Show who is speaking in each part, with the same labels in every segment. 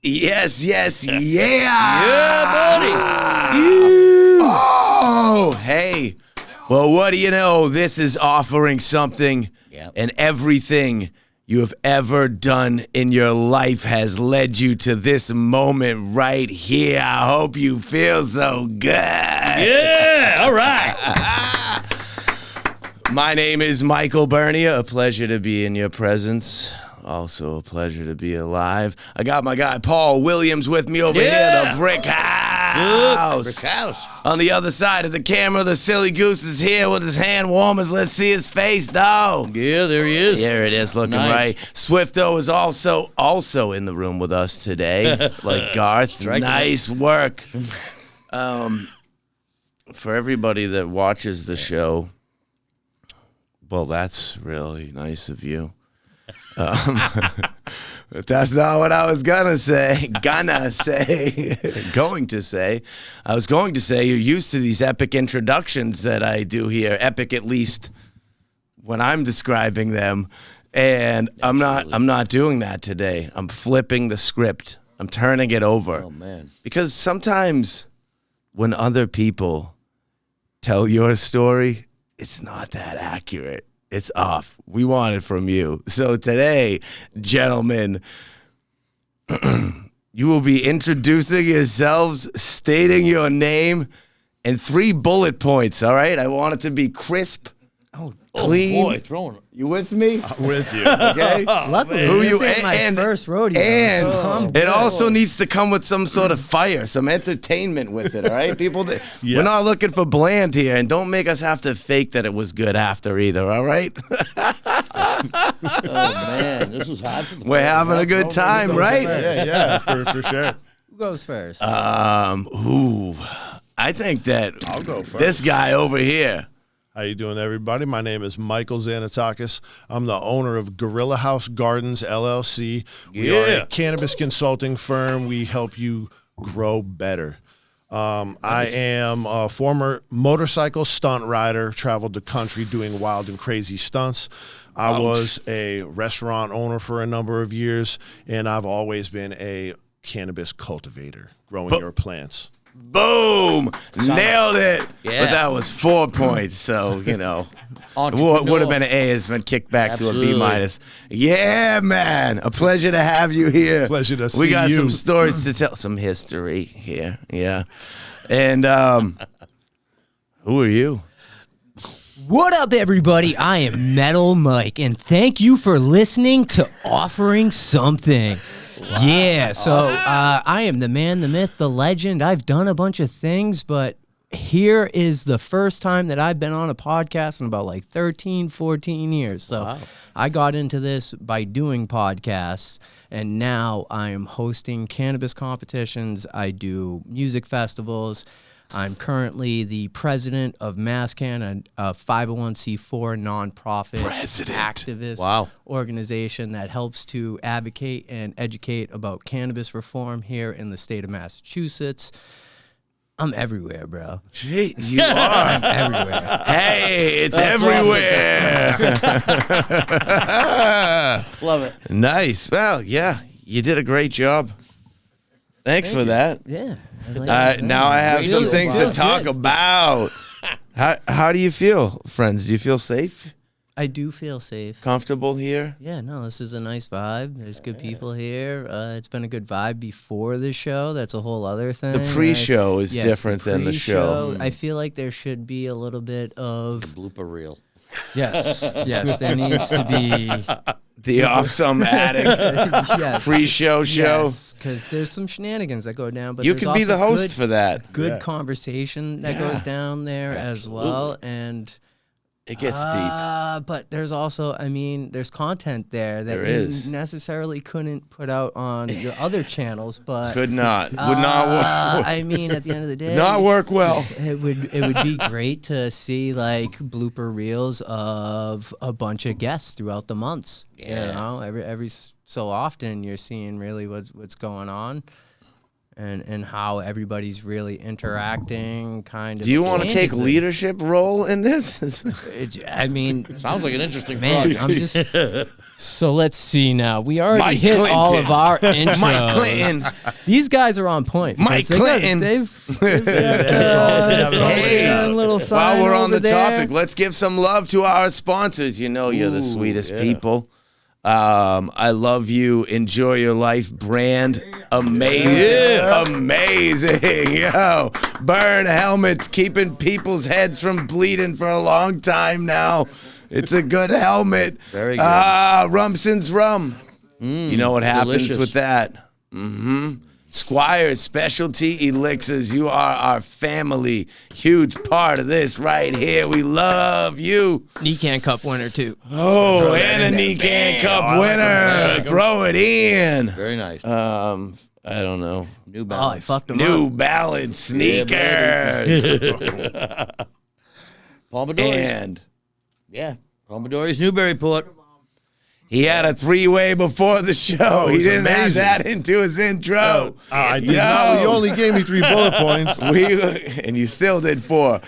Speaker 1: Yes, yeah.
Speaker 2: Yeah, buddy.
Speaker 1: Oh, hey. Well, what do you know? This is offering something, and everything you have ever done in your life has led you to this moment right here. I hope you feel so good.
Speaker 2: Yeah, all right.
Speaker 1: My name is Michael Bernia. A pleasure to be in your presence. Also a pleasure to be alive. I got my guy Paul Williams with me over here, the Brick House.
Speaker 2: Brick House.
Speaker 1: On the other side of the camera, the silly goose is here with his hand warmers. Let's see his face, though.
Speaker 2: Yeah, there he is.
Speaker 1: There it is, looking
Speaker 2: Nice.
Speaker 1: right. Swifto is also in the room with us today, like Garth. Nice work. For everybody that watches the show, well, that's really nice of you. But that's not what I was going to say. I was going to say you're used to these epic introductions that I do here. Epic, at least when I'm describing them. And I'm not doing that today. I'm flipping the script. I'm turning it over.
Speaker 2: Oh, man.
Speaker 1: Because sometimes when other people tell your story, it's not that accurate. It's off. We want it from you. So today, gentlemen, you will be introducing yourselves, stating your name, and 3 bullet points, all right? I want it to be crisp, clean.
Speaker 2: Oh, boy, throwing it.
Speaker 1: You with me?
Speaker 3: I'm with you.
Speaker 1: Okay?
Speaker 4: Luckily,
Speaker 1: Who
Speaker 4: this
Speaker 1: you
Speaker 4: ain't my first rodeo.
Speaker 1: And
Speaker 4: so I'm
Speaker 1: it
Speaker 4: good.
Speaker 1: also needs to come with some sort of fire, some entertainment with it, all right? People, we're not looking for bland here, and don't make us have to fake that it was good after either, all right?
Speaker 2: Oh, man, this is hot.
Speaker 1: We're having a good time, right?
Speaker 3: Yeah, for sure.
Speaker 4: Who goes first?
Speaker 1: I think that
Speaker 3: I'll go first.
Speaker 1: this guy over here.
Speaker 3: How you doing, everybody? My name is Michael Zanatakis. I'm the owner of Gorilla House Gardens, LLC. We are a cannabis consulting firm. We help you grow better. I am a former motorcycle stunt rider, traveled the country doing wild and crazy stunts. I was a restaurant owner for a number of years, and I've always been a cannabis cultivator, growing your plants.
Speaker 1: Boom! Nailed it.
Speaker 2: Yeah.
Speaker 1: But that was 4 points, so, you know. What would have been an A has been kicked back to a B minus. Yeah, man. A pleasure to have you here.
Speaker 3: Pleasure to see
Speaker 1: We got
Speaker 3: you.
Speaker 1: some stories to tell, some history here. Yeah. And who are you?
Speaker 4: What up, everybody? I am Metal Mike, and thank you for listening to Offering Something. Wow. Yeah, so I am the man, the myth, the legend. I've done a bunch of things, but here is the first time that I've been on a podcast in about like 13, 14 years. So I got into this by doing podcasts, and now I am hosting cannabis competitions. I do music festivals. I'm currently the president of MassCan, a 501c4 nonprofit activist organization that helps to advocate and educate about cannabis reform here in the state of Massachusetts. I'm everywhere, bro.
Speaker 1: Gee, you are.
Speaker 4: I'm everywhere.
Speaker 1: Hey, it's everywhere.
Speaker 2: Love it.
Speaker 1: Nice. Well, yeah, you did a great job. Thanks for that.
Speaker 4: Yeah. I
Speaker 1: Now I have some things to
Speaker 4: feels
Speaker 1: talk
Speaker 4: good.
Speaker 1: about. How do you feel, friends? Do you feel safe,
Speaker 4: I do feel safe.
Speaker 1: comfortable here?
Speaker 4: Yeah, no, this is a nice vibe. There's good people here. It's been a good vibe before the show. That's a whole other thing.
Speaker 1: The pre-show is
Speaker 4: Yes,
Speaker 1: different than the show.
Speaker 4: pre-show, I feel like there should be a little bit of
Speaker 2: Blooper reel.
Speaker 4: yes, there needs to be
Speaker 1: The off-some attic
Speaker 4: yes,
Speaker 1: pre-show show.
Speaker 4: because there's some shenanigans that go down. But
Speaker 1: You
Speaker 4: there's
Speaker 1: could be the
Speaker 4: also
Speaker 1: host
Speaker 4: good,
Speaker 1: for that.
Speaker 4: good
Speaker 3: Yeah.
Speaker 4: conversation that goes down there as well, and.
Speaker 1: It gets deep.
Speaker 4: But there's also, I mean, there's content there that
Speaker 1: There
Speaker 4: you
Speaker 1: is.
Speaker 4: necessarily couldn't put out on your other channels, but
Speaker 1: Could not. Would not work.
Speaker 4: I mean, at the end of the day,
Speaker 1: Not work well.
Speaker 4: It would be great to see like blooper reels of a bunch of guests throughout the months.
Speaker 2: Yeah.
Speaker 4: You know, every so often you're seeing really what's going on. and how everybody's really interacting. Kind of.
Speaker 1: Do you want to take
Speaker 4: candidly.
Speaker 1: leadership role in this?
Speaker 4: I mean,
Speaker 2: Sounds like an interesting
Speaker 4: man,
Speaker 2: project.
Speaker 4: I'm just. So let's see now. We already
Speaker 1: Mike
Speaker 4: hit all
Speaker 1: Clinton.
Speaker 4: of our intros.
Speaker 1: Mike Clinton.
Speaker 4: These guys are on point.
Speaker 1: Mike
Speaker 4: because
Speaker 1: Clinton.
Speaker 4: They've got,
Speaker 1: Hey,
Speaker 4: a little sign
Speaker 1: while we're on
Speaker 4: over
Speaker 1: the
Speaker 4: there.
Speaker 1: topic, let's give some love to our sponsors. You know you're the sweetest people. I love you. Enjoy your life. Brand amazing, amazing. Yo, Burn helmets, keeping people's heads from bleeding for a long time now. It's a good helmet.
Speaker 2: Very good.
Speaker 1: Rumson's rum. You know what happens
Speaker 2: delicious.
Speaker 1: with that? Squire's Specialty Elixirs. You are our family. Huge part of this right here. We love you.
Speaker 4: Nican Cup winner too.
Speaker 1: Oh, and a Nican Cup winner. Throw it in.
Speaker 2: Very nice.
Speaker 1: I don't know.
Speaker 2: New
Speaker 4: Oh, I
Speaker 2: Balance.
Speaker 4: fucked him
Speaker 1: New
Speaker 4: up.
Speaker 1: Balance sneakers.
Speaker 2: Pomodori's.
Speaker 1: And
Speaker 2: Yeah. Pomodori's Newburyport.
Speaker 1: he had a three-way before the show.
Speaker 3: Oh,
Speaker 1: He
Speaker 3: it's
Speaker 1: didn't have
Speaker 3: amazing.
Speaker 1: that into his intro.
Speaker 3: I did not. You only gave me 3 bullet points.
Speaker 1: And you still did 4.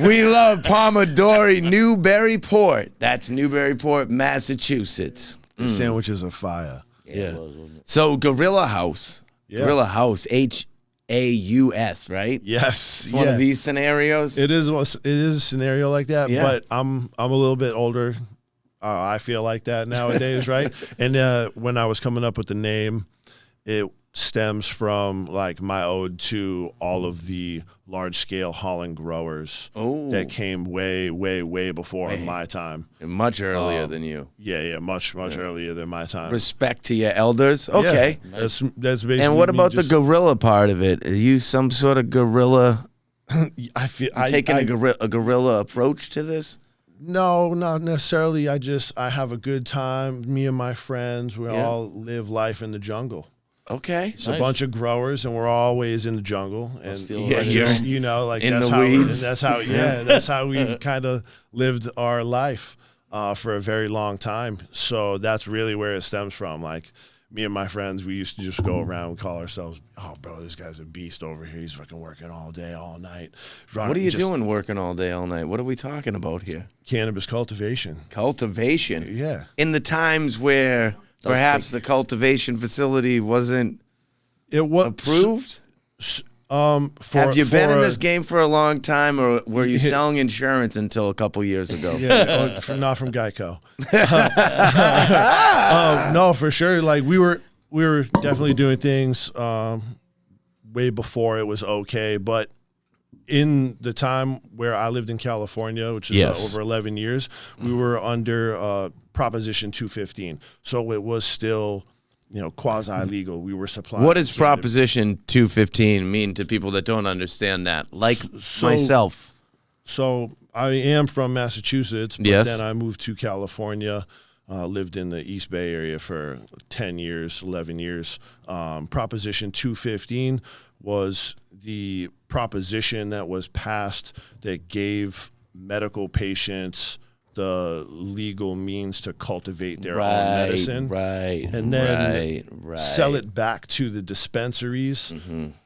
Speaker 1: We love Pomodori Newburyport. That's Newburyport, Massachusetts.
Speaker 3: The sandwiches are fire.
Speaker 2: Yeah. It was, wasn't it?
Speaker 1: So Gorilla House.
Speaker 3: Yeah.
Speaker 1: Gorilla House, Haus, right?
Speaker 3: Yes.
Speaker 1: It's one of these scenarios.
Speaker 3: It is a scenario like that,
Speaker 1: Yeah.
Speaker 3: but I'm a little bit older. I feel like that nowadays, right? And when I was coming up with the name, it stems from like my ode to all of the large scale Holland growers that came way, way, way before my time.
Speaker 1: Much earlier than you.
Speaker 3: Yeah, much earlier than my time.
Speaker 1: Respect to your elders. Okay.
Speaker 3: Yeah, that's basically.
Speaker 1: And what
Speaker 3: me
Speaker 1: about the
Speaker 3: just-
Speaker 1: gorilla part of it? Are you some sort of gorilla
Speaker 3: I feel
Speaker 1: taking a gorilla approach to this?
Speaker 3: No, not necessarily. I have a good time. Me and my friends, we all live life in the jungle.
Speaker 1: Okay.
Speaker 3: It's a bunch of growers, and we're always in the jungle. And
Speaker 2: feel
Speaker 1: Yeah,
Speaker 2: like
Speaker 1: you're
Speaker 3: just, like
Speaker 1: in
Speaker 3: that's
Speaker 1: the
Speaker 3: how
Speaker 1: weeds.
Speaker 3: that's how that's how we've kind of lived our life for a very long time. So that's really where it stems from. Like me and my friends, we used to just go around and call ourselves, "Oh, bro, this guy's a beast over here. He's fucking working all day, all night."
Speaker 1: What are you doing working all day, all night? What are we talking about here?
Speaker 3: Cannabis cultivation.
Speaker 1: Cultivation.
Speaker 3: Yeah.
Speaker 1: In the times where perhaps the cultivation facility wasn't
Speaker 3: It was
Speaker 1: approved?
Speaker 3: For,
Speaker 1: Have you been in
Speaker 3: for-
Speaker 1: this game for a long time, or were you selling insurance until a couple years ago?
Speaker 3: Yeah, not from Geico. No, for sure. Like we were definitely doing things way before it was okay. But in the time where I lived in California, which is
Speaker 1: Yes.
Speaker 3: over 11 years, we were under Proposition 215. So it was still, quasi legal. We were supplying.
Speaker 1: What does
Speaker 3: cannabis.
Speaker 1: Proposition 215 mean to people that don't understand that? Like myself.
Speaker 3: So I am from Massachusetts, but
Speaker 1: Yes.
Speaker 3: then I moved to California, lived in the East Bay area for 10 years, 11 years. Proposition 215 was the proposition that was passed that gave medical patients the legal means to cultivate their own medicine.
Speaker 1: Right.
Speaker 3: And then
Speaker 1: right.
Speaker 3: sell it back to the dispensaries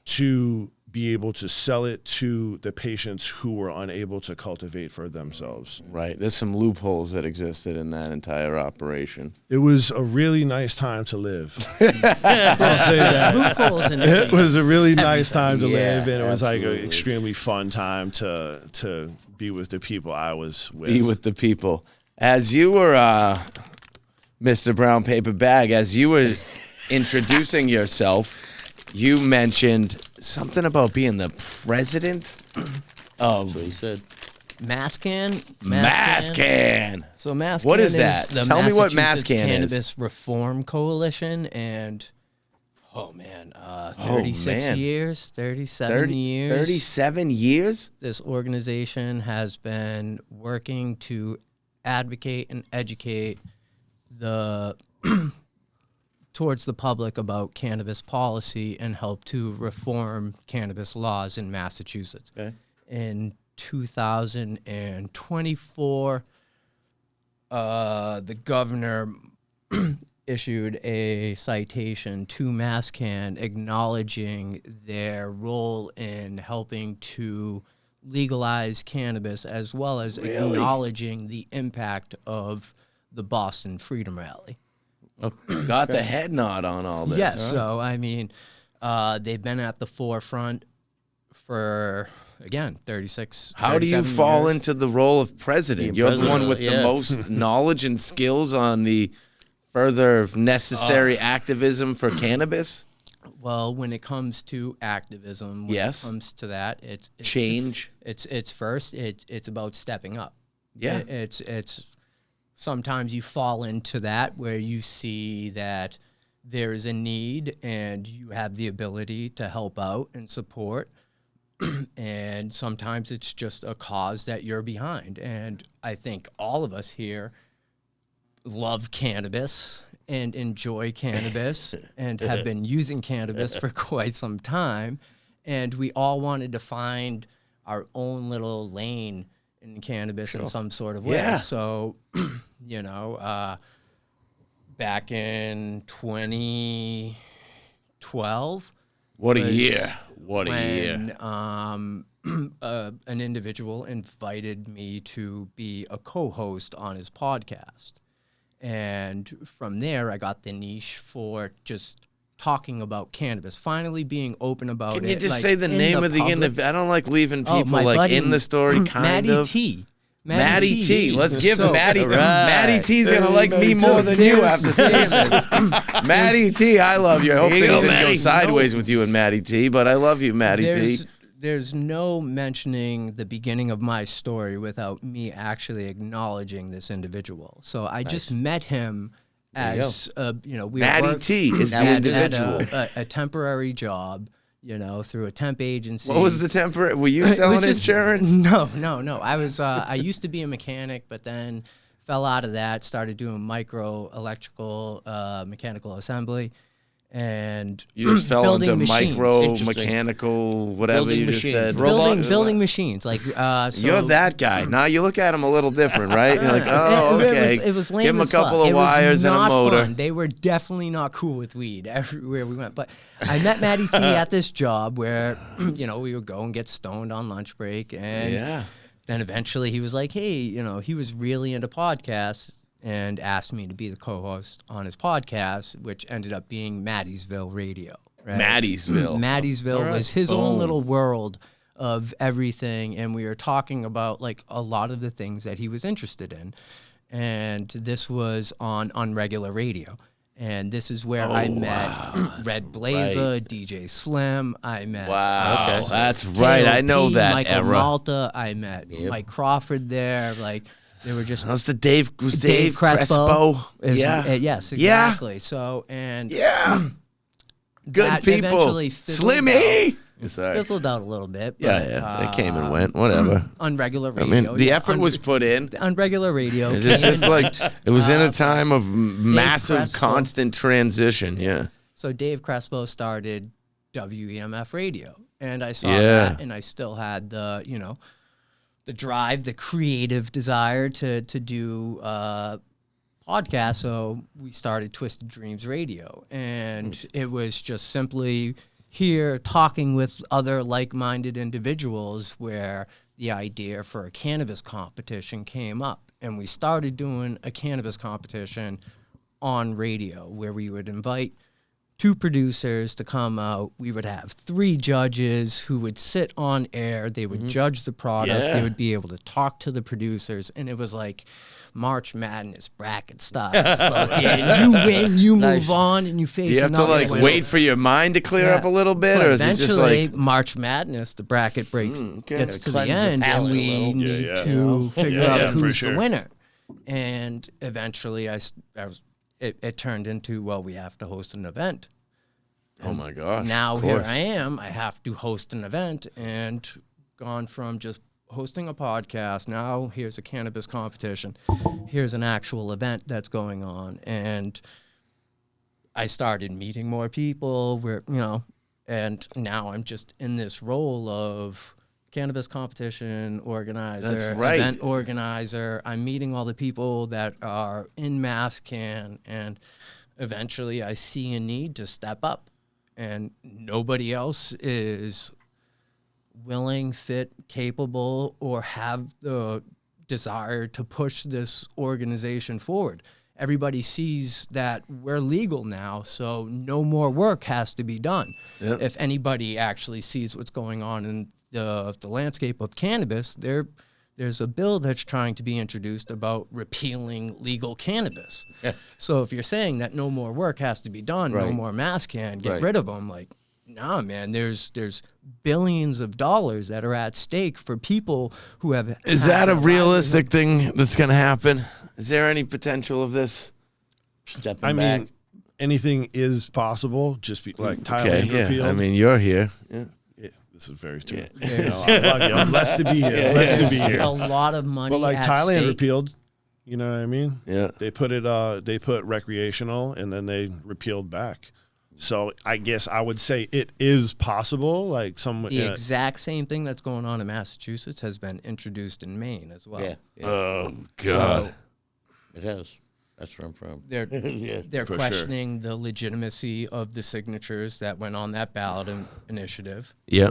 Speaker 3: to be able to sell it to the patients who were unable to cultivate for themselves.
Speaker 1: Right. There's some loopholes that existed in that entire operation.
Speaker 3: It was a really nice time to live. I'll say that.
Speaker 4: Loopholes in
Speaker 3: It was a really nice time to
Speaker 1: Yeah,
Speaker 3: live, and it was like an
Speaker 1: absolutely.
Speaker 3: extremely fun time to be with the people I was with.
Speaker 1: Be with the people. As you were, Mr. Brown Paper Bag, as you were introducing yourself, you mentioned something about being the president of
Speaker 2: What he said.
Speaker 4: Mascan.
Speaker 1: Mascan.
Speaker 4: So Mascan
Speaker 1: What is that?
Speaker 4: the
Speaker 1: Tell me what
Speaker 4: Massachusetts
Speaker 1: Mascan is.
Speaker 4: Cannabis Reform Coalition, and 36
Speaker 1: man.
Speaker 4: years, 37 years.
Speaker 1: 37 years?
Speaker 4: This organization has been working to advocate and educate the towards the public about cannabis policy and help to reform cannabis laws in Massachusetts.
Speaker 1: Okay.
Speaker 4: In 2024, the governor issued a citation to MassCan acknowledging their role in helping to legalize cannabis, as well as acknowledging the impact of the Boston Freedom Rally.
Speaker 1: Got the head nod on all this.
Speaker 4: Yes, so I mean, they've been at the forefront for, again, 36.
Speaker 1: How do you
Speaker 4: 37
Speaker 1: fall
Speaker 4: years.
Speaker 1: into the role of president? You're the one with the most knowledge and skills on the further necessary activism for cannabis?
Speaker 4: Well, when it comes to activism, when it comes to that, it's
Speaker 1: change.
Speaker 4: It's first. It's about stepping up.
Speaker 1: Yeah.
Speaker 4: It's sometimes you fall into that where you see that there is a need and you have the ability to help out and support. And sometimes it's just a cause that you're behind. And I think all of us here love cannabis and enjoy cannabis and have been using cannabis for quite some time. And we all wanted to find our own little lane in cannabis in some sort of way.
Speaker 1: Yeah.
Speaker 4: So, you know, back in 2012.
Speaker 1: What a year. What a year.
Speaker 4: An individual invited me to be a co-host on his podcast. And from there, I got the niche for just talking about cannabis, finally being open about it.
Speaker 1: Can you just say the name of the individual? I don't like leaving people
Speaker 4: my buddy,
Speaker 1: in the story, kind
Speaker 4: Matty
Speaker 1: of.
Speaker 4: T.
Speaker 1: Matty T. Let's give Matty.
Speaker 2: Right.
Speaker 1: Matty T's gonna like me more than you after seeing this. Matty T, I love you. I hope
Speaker 2: Here you
Speaker 1: things
Speaker 2: go,
Speaker 1: didn't go
Speaker 2: Matty.
Speaker 1: sideways with you and Matty T, but I love you, Matty T.
Speaker 4: There's no mentioning the beginning of my story without me actually acknowledging this individual. So I just met him as we
Speaker 1: Matty
Speaker 4: worked
Speaker 1: T is the
Speaker 4: at
Speaker 1: individual.
Speaker 4: a temporary job, through a temp agency.
Speaker 1: What was the temporary? Were you selling insurance?
Speaker 4: No. I was I used to be a mechanic, but then fell out of that. Started doing micro electrical mechanical assembly. And
Speaker 1: You just fell into
Speaker 4: machines.
Speaker 1: micro,
Speaker 2: Interesting.
Speaker 1: mechanical, whatever
Speaker 2: Building
Speaker 1: you just
Speaker 2: machines.
Speaker 1: said.
Speaker 4: building machines. Like so
Speaker 1: You're that guy. Now you look at him a little different, right? You're like, oh, okay.
Speaker 4: It was lame
Speaker 1: Give him a
Speaker 4: as fuck.
Speaker 1: couple of
Speaker 4: It was
Speaker 1: wires and a
Speaker 4: not
Speaker 1: motor.
Speaker 4: fun. They were definitely not cool with weed everywhere we went. But I met Matty T at this job where, we would go and get stoned on lunch break. And then eventually he was like, hey, he was really into podcasts and asked me to be the co-host on his podcast, which ended up being Maddysville Radio. Right? Maddysville was his own little world of everything, and we were talking about like a lot of the things that he was interested in. And this was on Unregular Radio. And this is where I met Red Blazer, DJ Slim. I met
Speaker 1: That's right. I know
Speaker 4: KOP,
Speaker 1: that
Speaker 4: Michael
Speaker 1: era.
Speaker 4: Malta. I met Mike Crawford there. Like they were just
Speaker 1: That's the Dave Crespo.
Speaker 4: yes, exactly. So and
Speaker 1: good
Speaker 4: that
Speaker 1: people.
Speaker 4: eventually fizzled
Speaker 1: Slimmy. Sorry.
Speaker 4: fizzled out a little bit. But,
Speaker 1: They came and went. Whatever.
Speaker 4: Unregular
Speaker 1: I
Speaker 4: Radio.
Speaker 1: mean, the effort was put in.
Speaker 4: Unregular Radio.
Speaker 1: It's just like it was in a time of massive,
Speaker 4: Crespo.
Speaker 1: constant transition. Yeah.
Speaker 4: So Dave Crespo started WEMF Radio, and I saw
Speaker 1: Yeah.
Speaker 4: that, and I still had the the drive, the creative desire to do podcasts. So we started Twisted Dreams Radio, and it was just simply here talking with other like-minded individuals where the idea for a cannabis competition came up, and we started doing a cannabis competition on radio where we would invite 2 producers to come out. We would have 3 judges who would sit on air. They would judge the product.
Speaker 1: Yeah.
Speaker 4: They would be able to talk to the producers. And it was like March Madness bracket style. Yeah, you win, you move on, and you face
Speaker 1: You have to
Speaker 4: another
Speaker 1: like
Speaker 4: winner.
Speaker 1: wait for your mind to clear up a little bit,
Speaker 4: But
Speaker 1: or is it just
Speaker 4: eventually,
Speaker 1: like
Speaker 4: March Madness, the bracket breaks, gets to the
Speaker 2: Cleanse the
Speaker 4: end, and
Speaker 2: palate a
Speaker 4: we
Speaker 2: little.
Speaker 4: need
Speaker 3: Yeah,
Speaker 4: to figure
Speaker 3: Yeah,
Speaker 4: out
Speaker 3: for
Speaker 4: who's
Speaker 3: sure.
Speaker 4: the winner. And eventually, it turned into, well, we have to host an event.
Speaker 1: oh my gosh.
Speaker 4: Now
Speaker 1: of
Speaker 4: here
Speaker 1: course.
Speaker 4: I am. I have to host an event, and gone from just hosting a podcast. Now here's a cannabis competition. Here's an actual event that's going on, and I started meeting more people. And now I'm just in this role of cannabis competition organizer,
Speaker 1: That's right.
Speaker 4: event organizer. I'm meeting all the people that are in MassCan, and eventually I see a need to step up, and nobody else is willing, fit, capable, or have the desire to push this organization forward. Everybody sees that we're legal now, so no more work has to be done.
Speaker 1: Yep.
Speaker 4: If anybody actually sees what's going on in the landscape of cannabis, there's a bill that's trying to be introduced about repealing legal cannabis.
Speaker 2: Yeah.
Speaker 4: So if you're saying that no more work has to be done, no
Speaker 2: Right.
Speaker 4: more mass can, get
Speaker 2: Right.
Speaker 4: rid of them, like, nah, man, there's billions of dollars that are at stake for people who have.
Speaker 1: Is
Speaker 4: had
Speaker 1: that a
Speaker 4: their
Speaker 1: realistic
Speaker 4: livelihood.
Speaker 1: thing that's going to happen? Is there any potential of this?
Speaker 2: Stepping
Speaker 3: I
Speaker 2: back.
Speaker 3: mean, anything is possible. Just be like Thailand
Speaker 1: Okay,
Speaker 3: repealed.
Speaker 1: I mean, you're here. Yeah.
Speaker 3: Yeah, this is very true. You know, I'm blessed to be here.
Speaker 1: Yeah,
Speaker 3: Blessed to be
Speaker 4: There's
Speaker 3: here.
Speaker 4: a lot of money.
Speaker 3: But like
Speaker 4: at
Speaker 3: Thailand
Speaker 4: stake.
Speaker 3: repealed, you know what I mean?
Speaker 1: Yeah.
Speaker 3: They put it. They put recreational, and then they repealed back. So I guess I would say it is possible. Like some.
Speaker 4: The exact same thing that's going on in Massachusetts has been introduced in Maine as well.
Speaker 2: Yeah, yeah,
Speaker 1: Oh, God.
Speaker 4: So
Speaker 2: it has. That's where I'm from.
Speaker 4: they're
Speaker 2: Yeah.
Speaker 4: they're
Speaker 3: For
Speaker 4: questioning the legitimacy of the signatures that went on that ballot initiative.
Speaker 1: Yeah.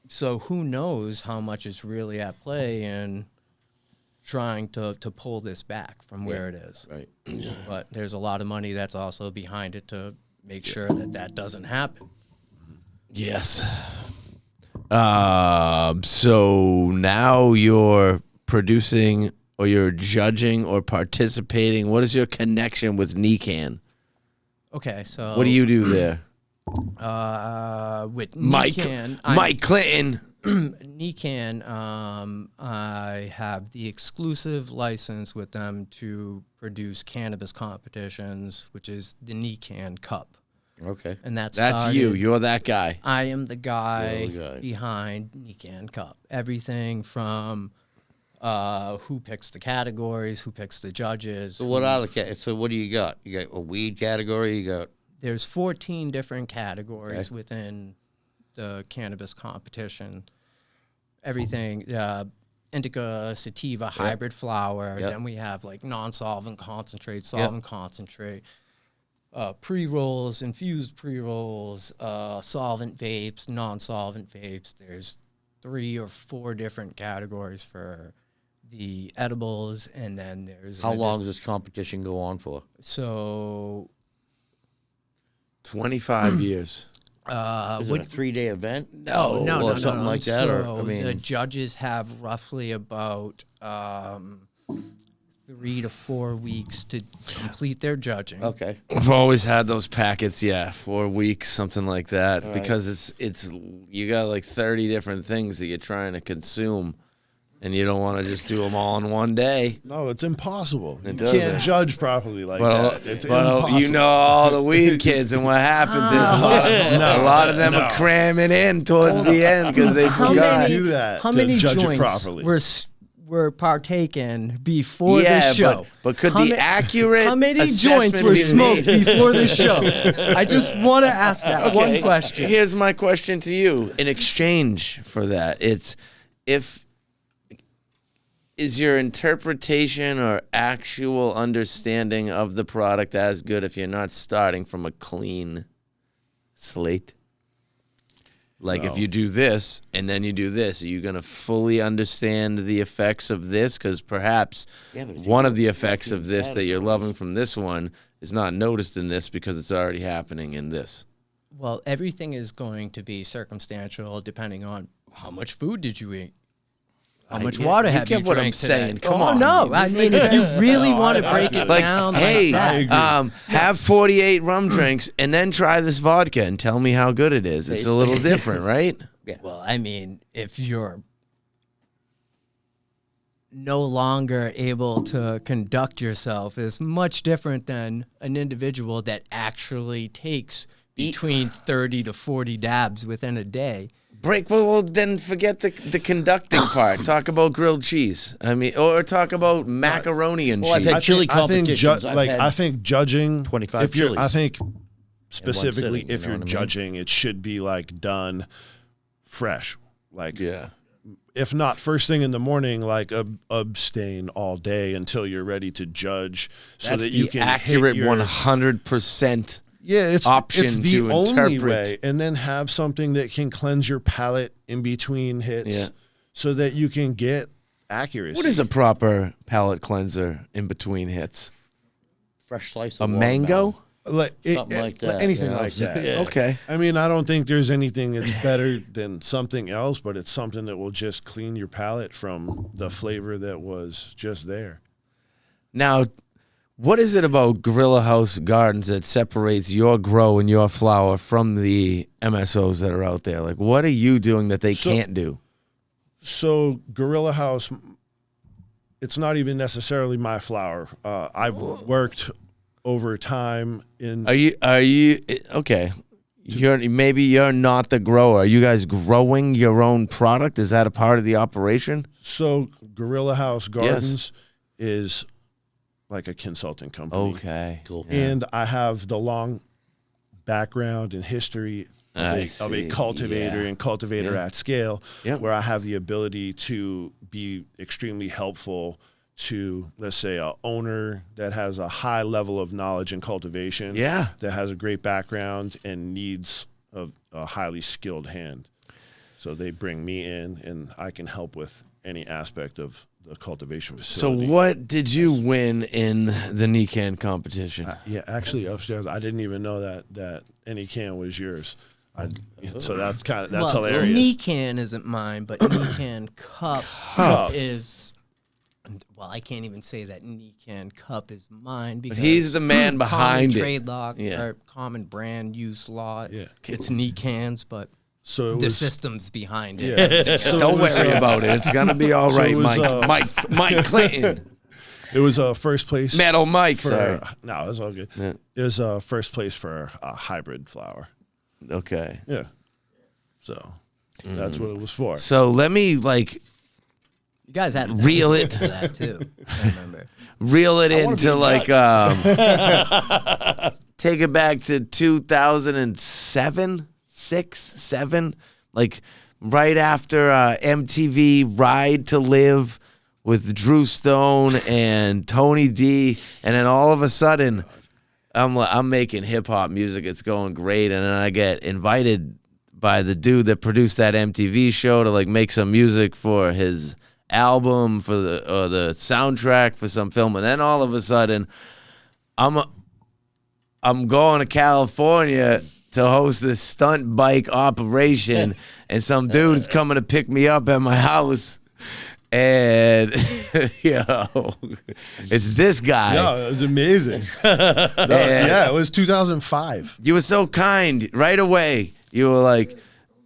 Speaker 4: So who knows how much is really at play in trying to pull this back from where it is.
Speaker 2: Right.
Speaker 4: But there's a lot of money that's also behind it to make sure that that doesn't happen.
Speaker 1: Yes. So now you're producing or you're judging or participating. What is your connection with NECAN?
Speaker 4: Okay, so
Speaker 1: What do you do there?
Speaker 4: with
Speaker 1: Mike
Speaker 4: NECAN,
Speaker 1: Mike Clinton.
Speaker 4: NECAN, I have the exclusive license with them to produce cannabis competitions, which is the NECAN Cup.
Speaker 2: Okay.
Speaker 4: And
Speaker 1: That's
Speaker 4: started-
Speaker 1: you. You're that guy.
Speaker 4: I am the guy,
Speaker 2: You're the guy.
Speaker 4: behind NECAN Cup. Everything from who picks the categories, who picks the judges.
Speaker 2: So what are the so what do you got? You got a weed category. You got
Speaker 4: There's 14 different categories
Speaker 2: Okay.
Speaker 4: within the cannabis competition. Everything, indica, sativa, hybrid flower.
Speaker 2: Yep.
Speaker 4: Then we have like non-solvent concentrate, solvent concentrate, pre-rolls, infused pre-rolls, solvent vapes, non-solvent vapes. There's 3 or 4 different categories for the edibles, and then there's
Speaker 2: how long does this competition go on for?
Speaker 4: So
Speaker 1: 25 years.
Speaker 2: Is it a 3-day event?
Speaker 4: No, no,
Speaker 2: or
Speaker 4: no,
Speaker 2: something
Speaker 4: no.
Speaker 2: like that.
Speaker 4: So
Speaker 2: Or I mean,
Speaker 4: the judges have roughly about 3 to 4 weeks to complete their judging.
Speaker 2: okay.
Speaker 1: I've always had those packets, 4 weeks, something like that,
Speaker 2: All right.
Speaker 1: because it's you got like 30 different things that you're trying to consume, and you don't want to just do them all in one day.
Speaker 3: No, it's impossible.
Speaker 1: It
Speaker 3: You
Speaker 1: doesn't.
Speaker 3: can't judge properly like
Speaker 1: Well,
Speaker 3: that. It's
Speaker 1: well,
Speaker 3: impossible.
Speaker 1: you know all the weed kids, and what happens is a lot of them are cramming in towards the end because they
Speaker 4: How
Speaker 1: forgot.
Speaker 4: many,
Speaker 3: do that
Speaker 4: how
Speaker 3: to
Speaker 4: many
Speaker 3: judge it
Speaker 4: joints
Speaker 3: properly.
Speaker 4: were partaken before the show?
Speaker 1: But could
Speaker 4: How
Speaker 1: the
Speaker 4: ma-
Speaker 1: accurate
Speaker 4: How many
Speaker 1: assessment
Speaker 4: joints were
Speaker 1: be
Speaker 4: smoked
Speaker 1: made?
Speaker 4: before the show? I just want to ask that one
Speaker 1: Okay,
Speaker 4: question.
Speaker 1: Here's my question to you. In exchange for that, is your interpretation or actual understanding of the product as good if you're not starting from a clean slate? Like if
Speaker 3: No.
Speaker 1: you do this and then you do this, are you going to fully understand the effects of this? Because perhaps
Speaker 2: Yeah, but if you
Speaker 1: one
Speaker 2: got
Speaker 1: of the effects of this that you're
Speaker 2: categories-
Speaker 1: loving from this one is not noticed in this because it's already happening in this.
Speaker 4: Well, everything is going to be circumstantial depending on how much food did you eat? How much water have you
Speaker 1: get what I'm
Speaker 4: drank
Speaker 1: saying.
Speaker 4: today?
Speaker 1: Come
Speaker 4: Oh,
Speaker 1: on.
Speaker 4: no,
Speaker 1: This
Speaker 4: I mean,
Speaker 1: makes
Speaker 4: if you
Speaker 1: sense.
Speaker 4: really
Speaker 3: No,
Speaker 4: want to
Speaker 3: I
Speaker 4: break
Speaker 3: feel
Speaker 4: it
Speaker 3: it.
Speaker 1: Like,
Speaker 4: down
Speaker 1: hey,
Speaker 4: like that,
Speaker 1: have 48 rum drinks and then try this vodka and tell me how good it is. It's a little different, right?
Speaker 4: well, I mean, if you're no longer able to conduct yourself is much different than an individual that actually takes between 30 to 40 dabs within a day.
Speaker 1: Well, then forget the conducting part. Talk about grilled cheese. I mean, or talk about macaroni and
Speaker 2: Well, I've
Speaker 1: cheese.
Speaker 2: had chili
Speaker 3: I think
Speaker 2: competitions. I've had
Speaker 3: I think judging
Speaker 2: 25
Speaker 3: if you're I
Speaker 2: chilies
Speaker 3: think specifically
Speaker 2: sitting, you
Speaker 3: if
Speaker 2: know
Speaker 3: you're
Speaker 2: what I mean?
Speaker 3: judging, it should be like done fresh. Like
Speaker 1: Yeah.
Speaker 3: if not first thing in the morning, like abstain all day until you're ready to judge, so
Speaker 1: That's
Speaker 3: that you
Speaker 1: the
Speaker 3: can
Speaker 1: accurate
Speaker 3: hit your,
Speaker 1: 100%.
Speaker 3: Yeah, it's
Speaker 1: option
Speaker 3: the
Speaker 1: to
Speaker 3: only
Speaker 1: interpret.
Speaker 3: way, and then have something that can cleanse your palate in between hits,
Speaker 1: Yeah.
Speaker 3: so that you can get accuracy.
Speaker 1: What is a proper palate cleanser in between hits?
Speaker 2: Fresh slice
Speaker 1: A
Speaker 2: of
Speaker 1: mango?
Speaker 2: Something like that,
Speaker 3: Anything
Speaker 2: yeah.
Speaker 3: like that.
Speaker 2: Yeah.
Speaker 1: Okay.
Speaker 3: I mean, I don't think there's anything that's better than something else, but it's something that will just clean your palate from the flavor that was just there.
Speaker 1: Now, what is it about Gorilla House Gardens that separates your grow and your flower from the MSOs that are out there? Like, what are you doing that they can't do?
Speaker 3: So Gorilla House, it's not even necessarily my flower. I've worked over time in.
Speaker 1: Are you okay? Maybe you're not the grower. Are you guys growing your own product? Is that a part of the operation?
Speaker 3: So Gorilla House Gardens is like a consulting company.
Speaker 1: Okay,
Speaker 2: Cool.
Speaker 3: And I have the long background and history of a cultivator and cultivator at scale, where I have the ability to be extremely helpful to, let's say, a owner that has a high level of knowledge in cultivation, that has a great background and needs a highly skilled hand. So they bring me in, and I can help with any aspect of the cultivation facility.
Speaker 1: So what did you win in the Nikan competition?
Speaker 3: Yeah, actually upstairs, I didn't even know that any can was yours. So that's hilarious.
Speaker 4: Nikan isn't mine, but Nikan Cup is. Well, I can't even say that Nikan Cup is mine because
Speaker 1: he's the man behind it.
Speaker 4: Trade law or common brand use law. It's Nikan's, but
Speaker 3: so
Speaker 4: the system's behind it.
Speaker 3: Yeah. So
Speaker 1: Don't worry about it. It's gonna be all right,
Speaker 3: it was,
Speaker 1: Mike Clinton.
Speaker 3: It was first place.
Speaker 1: Metal Mike.
Speaker 3: No, that's all good. Yeah. It was first place for a hybrid flower.
Speaker 1: Okay.
Speaker 3: Yeah. So that's what it was for.
Speaker 1: So let me
Speaker 4: You guys had
Speaker 1: reel it.
Speaker 4: that too. I remember.
Speaker 1: Reel it into take it back to 2007, 6, 7, like right after MTV Ride to Live with Drew Stone and Tony D, and then all of a sudden I'm making hip hop music. It's going great, and then I get invited by the dude that produced that MTV show to like make some music for his album, for the soundtrack for some film, and then all of a sudden I'm going to California to host this stunt bike operation, and some dude's coming to pick me up at my house, and it's this guy.
Speaker 3: No, it was amazing. It was 2005.
Speaker 1: You were so kind right away. You were like,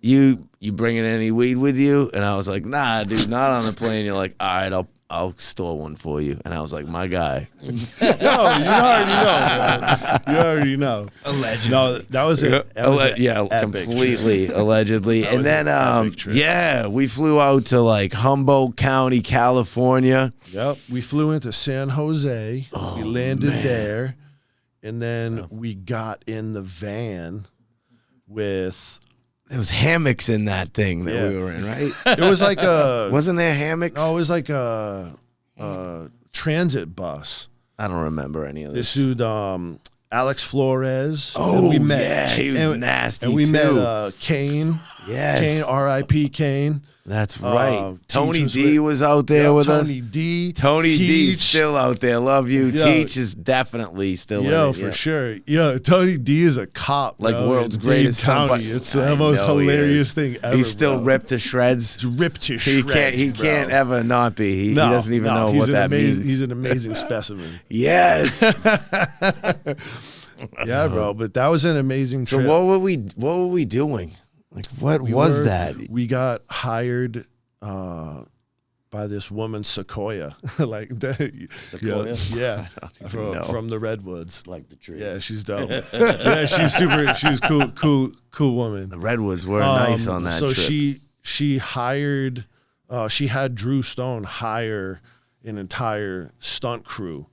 Speaker 1: you bringing any weed with you? And I was like, nah, dude, not on the plane. You're like, all right, I'll store one for you. And I was like, my guy.
Speaker 3: No, you already know, man. You already know.
Speaker 4: Allegedly.
Speaker 3: No, that was an epic
Speaker 1: completely,
Speaker 3: trip.
Speaker 1: allegedly. And then, we flew out to like Humboldt County, California.
Speaker 3: Yep. We flew into San Jose. We landed there. And then we got in the van with...
Speaker 1: There was hammocks in that thing that we were in, right?
Speaker 3: It was like a...
Speaker 1: Wasn't there hammocks?
Speaker 3: No, it was like a transit bus.
Speaker 1: I don't remember any of this.
Speaker 3: This dude, Alex Flores.
Speaker 1: Oh, he was nasty,
Speaker 3: and we
Speaker 1: too.
Speaker 3: met Kane.
Speaker 1: Yes.
Speaker 3: Kane, R.I.P. Kane.
Speaker 1: That's right. Tony
Speaker 3: Teach
Speaker 1: D was out there with us.
Speaker 3: Tony D.
Speaker 1: Tony D's
Speaker 3: Teach.
Speaker 1: still out there. Love you.
Speaker 3: Yo.
Speaker 1: Teach is definitely still in it.
Speaker 3: For sure. Yo, Tony D is a cop.
Speaker 1: Like
Speaker 3: bro,
Speaker 1: world's
Speaker 3: in
Speaker 1: greatest
Speaker 3: Dade County.
Speaker 1: somebody.
Speaker 3: It's the most hilarious thing ever.
Speaker 1: He's still
Speaker 3: bro.
Speaker 1: ripped to shreds.
Speaker 3: He's ripped to shreds.
Speaker 1: He
Speaker 3: bro.
Speaker 1: can't ever not be. He doesn't even know what that means.
Speaker 3: He's an amazing specimen.
Speaker 1: Yes.
Speaker 3: Yeah, bro. But that was an amazing
Speaker 1: So
Speaker 3: trip.
Speaker 1: what were we doing? Like what was that?
Speaker 3: We got hired by this woman Sequoia, like
Speaker 2: Sequoia?
Speaker 3: yeah, from the redwoods.
Speaker 2: Like the tree.
Speaker 3: Yeah, she's dope. Yeah, she's cool woman.
Speaker 1: The redwoods were nice on that
Speaker 3: so
Speaker 1: trip.
Speaker 3: she hired, she had Drew Stone hire an entire stunt crew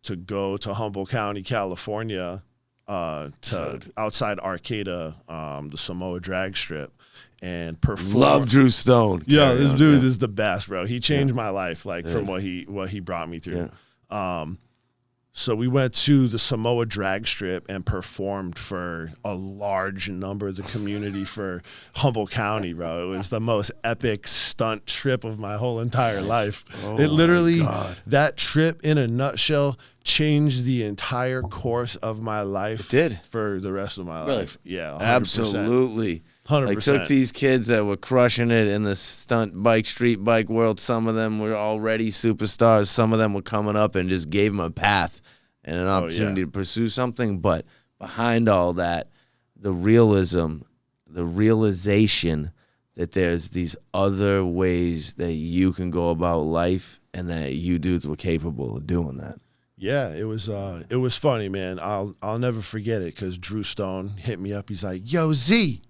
Speaker 3: to go to Humboldt County, California, to outside Arcata, the Samoa drag strip. and performed.
Speaker 1: Love Drew Stone.
Speaker 3: Yeah,
Speaker 1: Carry
Speaker 3: this
Speaker 1: on,
Speaker 3: dude
Speaker 1: yeah.
Speaker 3: is the best, bro. He changed my life, like from what he brought me through. So we went to the Samoa drag strip and performed for a large number of the community for Humboldt County, bro. It was the most epic stunt trip of my whole entire life. It literally, that trip in a nutshell changed the entire course of my life.
Speaker 1: It did.
Speaker 3: For the rest of my life. Yeah, 100%.
Speaker 1: Absolutely.
Speaker 3: 100%.
Speaker 1: Like took these kids that were crushing it in the stunt bike, street bike world. Some of them were already superstars. Some of them were coming up and just gave them a path and an opportunity to pursue something. But behind all that, the realism, the realization that there's these other ways that you can go about life and that you dudes were capable of doing that.
Speaker 3: Yeah, it was funny, man. I'll never forget it because Drew Stone hit me up. He's like, "Yo, Z,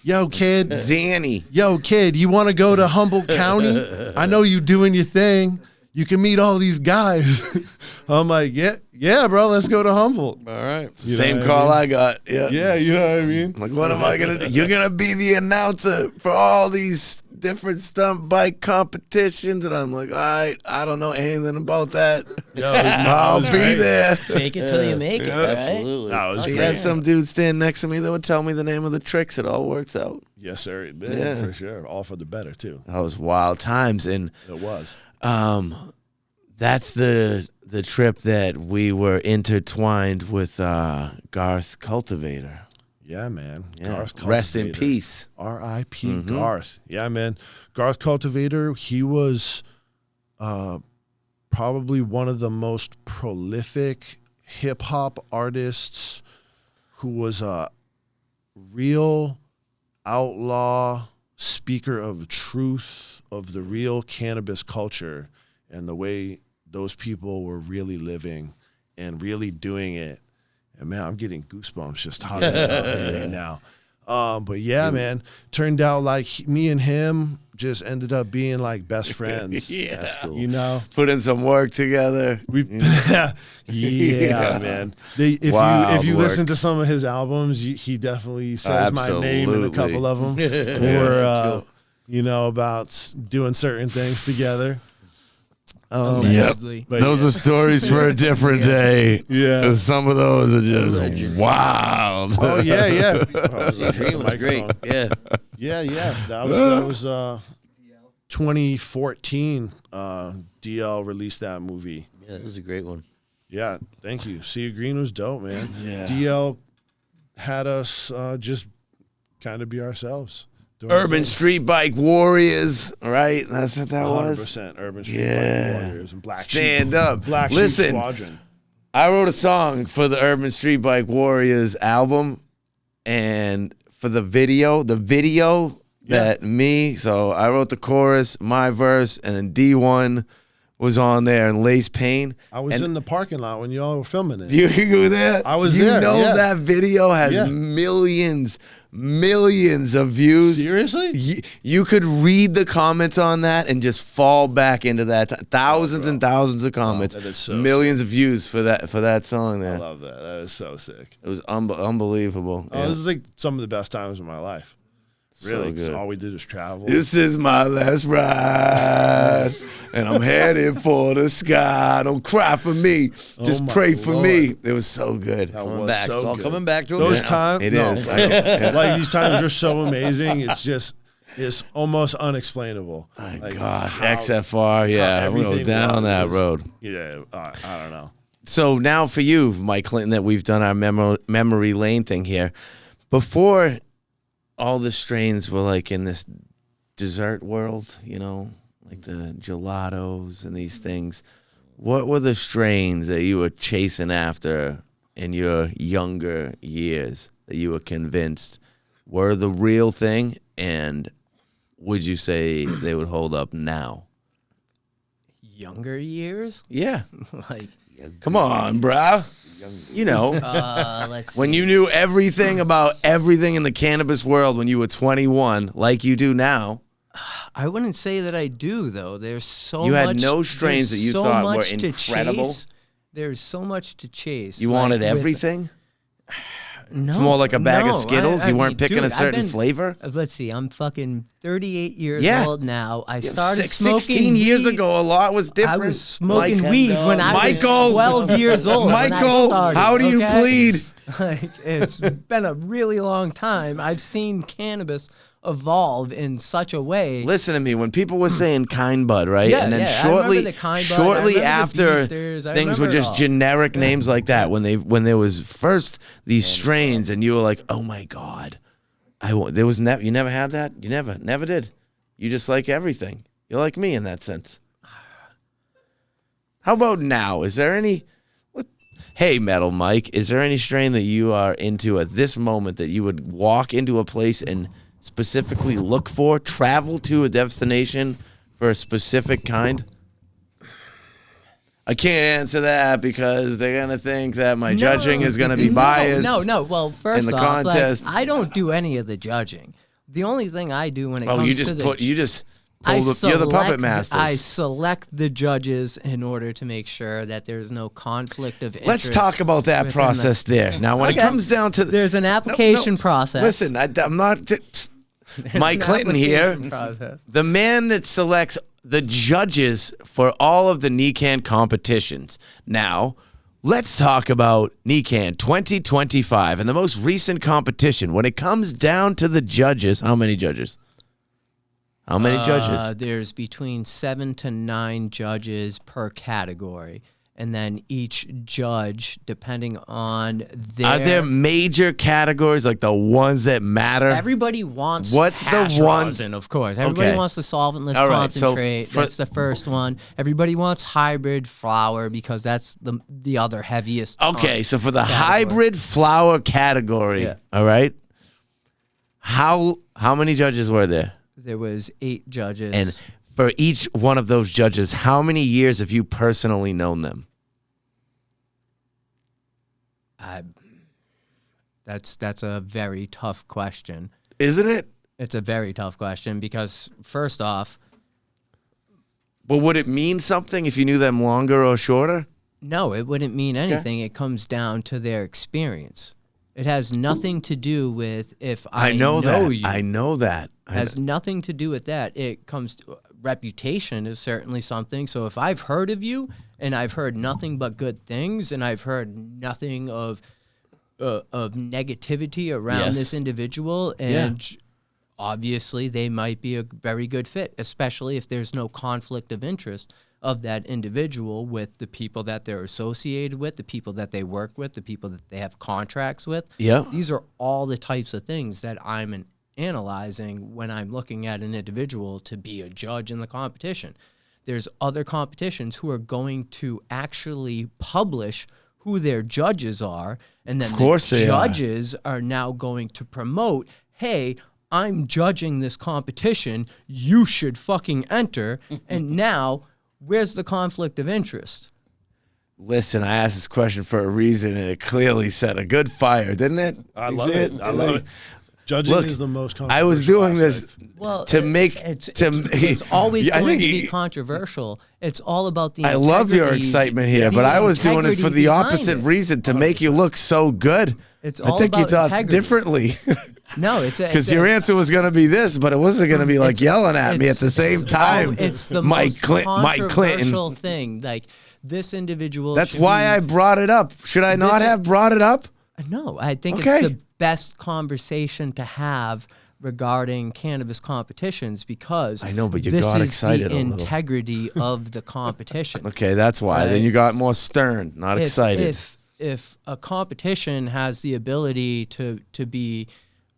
Speaker 3: yo, kid,
Speaker 1: Zanny,
Speaker 3: yo, kid, you want to go to Humboldt County? I know you doing your thing. You can meet all these guys." I'm like, yeah, bro, let's go to Humboldt.
Speaker 1: all right,
Speaker 3: You
Speaker 1: same
Speaker 3: know what
Speaker 1: call
Speaker 3: I
Speaker 1: I got. Yeah,
Speaker 3: Yeah, you know what I mean?
Speaker 1: Like, what am I gonna do? You're gonna be the announcer for all these different stunt bike competitions, and I'm like, all right, I don't know anything about that.
Speaker 3: Yo,
Speaker 1: I'll be there.
Speaker 4: Fake it till you make it, right?
Speaker 2: Absolutely.
Speaker 3: No, it was
Speaker 1: I
Speaker 3: great.
Speaker 1: had some dude stand next to me that would tell me the name of the tricks. It all works out.
Speaker 3: Yes, sir, it did,
Speaker 1: Yeah.
Speaker 3: for sure. All for the better, too.
Speaker 1: That was wild times, and
Speaker 3: It was.
Speaker 1: that's the trip that we were intertwined with Garth Cultivator.
Speaker 3: Yeah, man.
Speaker 1: Yeah.
Speaker 3: Garth
Speaker 1: Rest in
Speaker 3: Cultivator.
Speaker 1: peace.
Speaker 3: R.I.P. Garth. Yeah, man. Garth Cultivator, he was probably one of the most prolific hip-hop artists who was a real outlaw speaker of truth, of the real cannabis culture and the way those people were really living and really doing it. And man, I'm getting goosebumps just talking about it right now. But yeah, man, turned out like me and him just ended up being like best friends.
Speaker 1: Yeah.
Speaker 2: That's cool.
Speaker 3: You know,
Speaker 1: Put in some work together.
Speaker 3: we, yeah, man. If
Speaker 1: Wild
Speaker 3: you
Speaker 1: work.
Speaker 3: listen to some of his albums, he definitely says my name in a
Speaker 1: Absolutely.
Speaker 3: couple of them. We're, you know, about doing certain things together.
Speaker 4: Allegedly.
Speaker 3: But
Speaker 1: Those are stories for a different day.
Speaker 3: Yeah.
Speaker 1: Some of those are just wild.
Speaker 3: Oh yeah, yeah.
Speaker 2: The green was great. Yeah.
Speaker 3: Yeah. That was 2014. DL released that movie.
Speaker 2: Yeah, that was a great one.
Speaker 3: Yeah, thank you. See You Green was dope, man.
Speaker 1: Yeah.
Speaker 3: DL had us just kind of be ourselves. doing our
Speaker 1: Urban
Speaker 3: thing.
Speaker 1: Street Bike Warriors, right? That's what that
Speaker 3: 100%
Speaker 1: was.
Speaker 3: Urban Street
Speaker 1: Yeah.
Speaker 3: Bike Warriors and Black
Speaker 1: Stand
Speaker 3: Sheep.
Speaker 1: up.
Speaker 3: Black Sheep
Speaker 1: Listen,
Speaker 3: Squadron.
Speaker 1: I wrote a song for the Urban Street Bike Warriors album, and for the video that so I wrote the chorus, my verse, and then D1 was on there, and Lace Payne.
Speaker 3: I was
Speaker 1: and
Speaker 3: in the parking lot when y'all were filming it.
Speaker 1: You were there?
Speaker 3: I was
Speaker 1: you
Speaker 3: there,
Speaker 1: know
Speaker 3: yeah.
Speaker 1: that video has
Speaker 3: Yeah.
Speaker 1: millions of views.
Speaker 3: Seriously?
Speaker 1: You could read the comments on that and just fall back into that. Thousands and thousands of comments,
Speaker 3: that is so
Speaker 1: millions of views for that song
Speaker 3: I
Speaker 1: there.
Speaker 3: love that. That is so sick.
Speaker 1: It was unbelievable.
Speaker 3: Oh,
Speaker 1: Yeah.
Speaker 3: this is like some of the best times of my life. Really,
Speaker 1: So
Speaker 3: 'cause
Speaker 1: good.
Speaker 3: all we did was travel.
Speaker 1: This is my last ride, and I'm headed for the sky. Don't cry for me, just
Speaker 3: Oh my
Speaker 1: pray for
Speaker 3: Lord.
Speaker 1: me. It was so good.
Speaker 3: That
Speaker 2: Coming
Speaker 3: was
Speaker 2: back.
Speaker 3: so
Speaker 2: It's all
Speaker 3: good.
Speaker 2: coming back to him.
Speaker 3: Those
Speaker 2: now.
Speaker 3: times,
Speaker 1: It
Speaker 3: no,
Speaker 1: is.
Speaker 3: like these times are so amazing. It's almost unexplainable.
Speaker 1: My
Speaker 3: Like,
Speaker 1: gosh,
Speaker 3: how-
Speaker 1: XFR, yeah,
Speaker 3: how
Speaker 1: we go
Speaker 3: everything
Speaker 1: down that
Speaker 3: was.
Speaker 1: road.
Speaker 3: Yeah, I don't know.
Speaker 1: So now for you, Mike Clinton, that we've done our memory lane thing here. Before all the strains were like in this dessert world, you know, like the gelatos and these things. What were the strains that you were chasing after in your younger years that you were convinced were the real thing? And would you say they would hold up now?
Speaker 4: Younger years?
Speaker 1: Yeah.
Speaker 4: Like,
Speaker 1: Come on, bro. You know.
Speaker 4: let's
Speaker 1: When
Speaker 4: see.
Speaker 1: you knew everything about everything in the cannabis world when you were 21, like you do now,
Speaker 4: I wouldn't say that I do, though. There's so
Speaker 1: You
Speaker 4: much.
Speaker 1: had no strains
Speaker 4: there's
Speaker 1: that you
Speaker 4: so
Speaker 1: thought were
Speaker 4: much to
Speaker 1: incredible?
Speaker 4: chase. There's so much to chase.
Speaker 1: you
Speaker 4: like,
Speaker 1: wanted
Speaker 4: with-
Speaker 1: everything. It's more like a bag of
Speaker 4: no,
Speaker 1: Skittles.
Speaker 4: I
Speaker 1: You weren't
Speaker 4: mean,
Speaker 1: picking
Speaker 4: dude,
Speaker 1: a certain
Speaker 4: I've been-
Speaker 1: flavor.
Speaker 4: Let's see. I'm fucking 38 years
Speaker 1: Yeah.
Speaker 4: old now. I started smoking
Speaker 1: 16 years
Speaker 4: weed.
Speaker 1: ago, a lot was different.
Speaker 4: I was smoking
Speaker 1: Mike-
Speaker 4: weed when I was
Speaker 1: Michael.
Speaker 4: 12 years old. when I
Speaker 1: Michael,
Speaker 4: started,
Speaker 1: how do you
Speaker 4: okay?
Speaker 1: plead?
Speaker 4: Like, it's been a really long time. I've seen cannabis evolve in such a way.
Speaker 1: Listen to me. When people were saying kind bud, right?
Speaker 4: Yeah,
Speaker 1: and then
Speaker 4: yeah, I remember
Speaker 1: shortly,
Speaker 4: the kind bud, I
Speaker 1: shortly
Speaker 4: remember the
Speaker 1: after,
Speaker 4: Beasters, I
Speaker 1: things were
Speaker 4: remember it
Speaker 1: just
Speaker 4: all.
Speaker 1: generic names like that. When there was first these strains, and you were like, oh my god, there was never. You never had that. You never did. You just like everything. You're like me in that sense. How about now? Is there any? Hey, Metal Mike, is there any strain that you are into at this moment that you would walk into a place and specifically look for, travel to a destination for a specific kind? I can't answer that because they're going to think that my judging is going to be biased.
Speaker 4: No. Well, first
Speaker 1: the
Speaker 4: off,
Speaker 1: contest.
Speaker 4: I don't do any of the judging. The only thing I do when it
Speaker 1: Oh,
Speaker 4: comes
Speaker 1: you
Speaker 4: to
Speaker 1: just
Speaker 4: the
Speaker 1: put, you just pull the, you're the puppet master.
Speaker 4: I select the judges in order to make sure that there's no conflict of interest.
Speaker 1: Let's talk about that
Speaker 4: within
Speaker 1: process there. Now, when it comes down to
Speaker 4: There's an application process.
Speaker 1: Listen, I'm not. Mike
Speaker 4: An
Speaker 1: Clinton here,
Speaker 4: application process.
Speaker 1: the man that selects the judges for all of the NECAN competitions. Now, let's talk about NECAN 2025 and the most recent competition. When it comes down to the judges, how many judges? How many judges?
Speaker 4: There's between 7 to 9 judges per category. And then each judge, depending on their...
Speaker 1: Are there major categories, like the ones that matter?
Speaker 4: Everybody wants
Speaker 1: What's the
Speaker 4: hash
Speaker 1: one-
Speaker 4: rosin, of course. Everybody
Speaker 1: Okay.
Speaker 4: wants the solventless
Speaker 1: All right, so
Speaker 4: concentrate.
Speaker 1: for-
Speaker 4: That's the first one. Everybody wants hybrid flour because that's the other heaviest.
Speaker 1: Okay, so for the
Speaker 4: category.
Speaker 1: hybrid flour category,
Speaker 4: Yeah.
Speaker 1: all right, how many judges were there?
Speaker 4: There was 8 judges.
Speaker 1: And for each one of those judges, how many years have you personally known them?
Speaker 4: That's a very tough question.
Speaker 1: Isn't it?
Speaker 4: It's a very tough question because, first off,
Speaker 1: But would it mean something if you knew them longer or shorter?
Speaker 4: no, it wouldn't mean anything. It comes down to their experience. It has nothing to do with if I
Speaker 1: know that.
Speaker 4: you.
Speaker 1: I know that.
Speaker 4: It has nothing to do with that. It comes to reputation is certainly something. So if I've heard of you and I've heard nothing but good things and I've heard nothing of negativity around
Speaker 1: Yes.
Speaker 4: this individual, and obviously they might be a very good fit, especially if there's no conflict of interest of that individual with the people that they're associated with, the people that they work with, the people that they have contracts with.
Speaker 1: Yeah.
Speaker 4: These are all the types of things that I'm analyzing when I'm looking at an individual to be a judge in the competition. There's other competitions who are going to actually publish who their judges are, and then
Speaker 1: Of course
Speaker 4: the
Speaker 1: they are.
Speaker 4: judges are now going to promote, hey, I'm judging this competition, you should fucking enter. And now, where's the conflict of interest?
Speaker 1: Listen, I asked this question for a reason, and it clearly set a good fire, didn't it?
Speaker 3: I
Speaker 1: You
Speaker 3: love
Speaker 1: see
Speaker 3: it. I love it. Judging
Speaker 1: Look,
Speaker 3: is the most
Speaker 1: I was doing this
Speaker 4: Well,
Speaker 1: to make
Speaker 4: it's
Speaker 1: to
Speaker 4: always
Speaker 1: Yeah, I
Speaker 4: going to
Speaker 1: think
Speaker 4: be
Speaker 1: he-
Speaker 4: controversial. It's all about the
Speaker 1: I love your
Speaker 4: integrity-
Speaker 1: excitement here,
Speaker 4: the
Speaker 1: but I was doing it for
Speaker 4: integrity
Speaker 1: the
Speaker 4: behind
Speaker 1: opposite
Speaker 4: it.
Speaker 1: reason, to make you look so good.
Speaker 4: It's
Speaker 1: I
Speaker 4: all
Speaker 1: think you
Speaker 4: about
Speaker 1: thought
Speaker 4: integrity.
Speaker 1: differently.
Speaker 4: No, it's
Speaker 1: Because your answer was going to be this, but it wasn't going to be like
Speaker 4: it's-
Speaker 1: yelling at me at the same time.
Speaker 4: It's the
Speaker 1: Mike
Speaker 4: most
Speaker 1: Clinton.
Speaker 4: controversial thing. Like this individual.
Speaker 1: That's
Speaker 4: should
Speaker 1: why
Speaker 4: be-
Speaker 1: I brought it up. Should I not
Speaker 4: This-
Speaker 1: have brought it up?
Speaker 4: No, I think
Speaker 1: Okay.
Speaker 4: it's the best conversation to have regarding cannabis competitions because
Speaker 1: I know, but you
Speaker 4: this
Speaker 1: got
Speaker 4: is
Speaker 1: excited a
Speaker 4: the
Speaker 1: little.
Speaker 4: integrity of the competition.
Speaker 1: Okay, that's why. Then
Speaker 4: Right.
Speaker 1: you got more stern, not excited.
Speaker 4: If a competition has the ability to be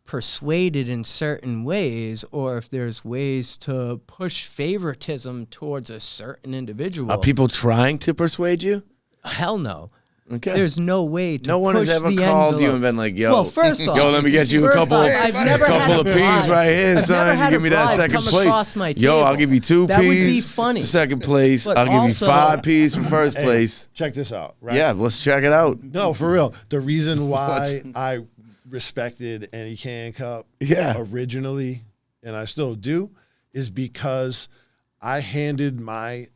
Speaker 4: persuaded in certain ways, or if there's ways to push favoritism towards a certain individual,
Speaker 1: Are people trying to persuade you?
Speaker 4: hell no.
Speaker 1: Okay.
Speaker 4: There's no way to
Speaker 1: No one has
Speaker 4: push
Speaker 1: ever
Speaker 4: the
Speaker 1: called you
Speaker 4: envelope.
Speaker 1: and been like, yo,
Speaker 4: Well, first off,
Speaker 1: yo, let me get you a
Speaker 4: first
Speaker 1: couple,
Speaker 4: off, I've never had
Speaker 1: couple
Speaker 4: a
Speaker 1: of peas
Speaker 4: bribe.
Speaker 1: right here,
Speaker 4: I've
Speaker 1: son.
Speaker 4: never
Speaker 1: You
Speaker 4: had
Speaker 1: give
Speaker 4: a
Speaker 1: me that
Speaker 4: bribe
Speaker 1: second
Speaker 4: come
Speaker 1: place.
Speaker 4: across my
Speaker 1: Yo, I'll
Speaker 4: table.
Speaker 1: give you 2
Speaker 4: That
Speaker 1: peas
Speaker 4: would be funny.
Speaker 1: for second place.
Speaker 4: But
Speaker 1: I'll give you
Speaker 4: also-
Speaker 1: 5 peas for first place.
Speaker 3: Check this out. Right?
Speaker 1: Yeah, let's check it out.
Speaker 3: No, for real. The reason why I respected Any Can Cup
Speaker 1: Yeah.
Speaker 3: originally, and I still do, is because I handed my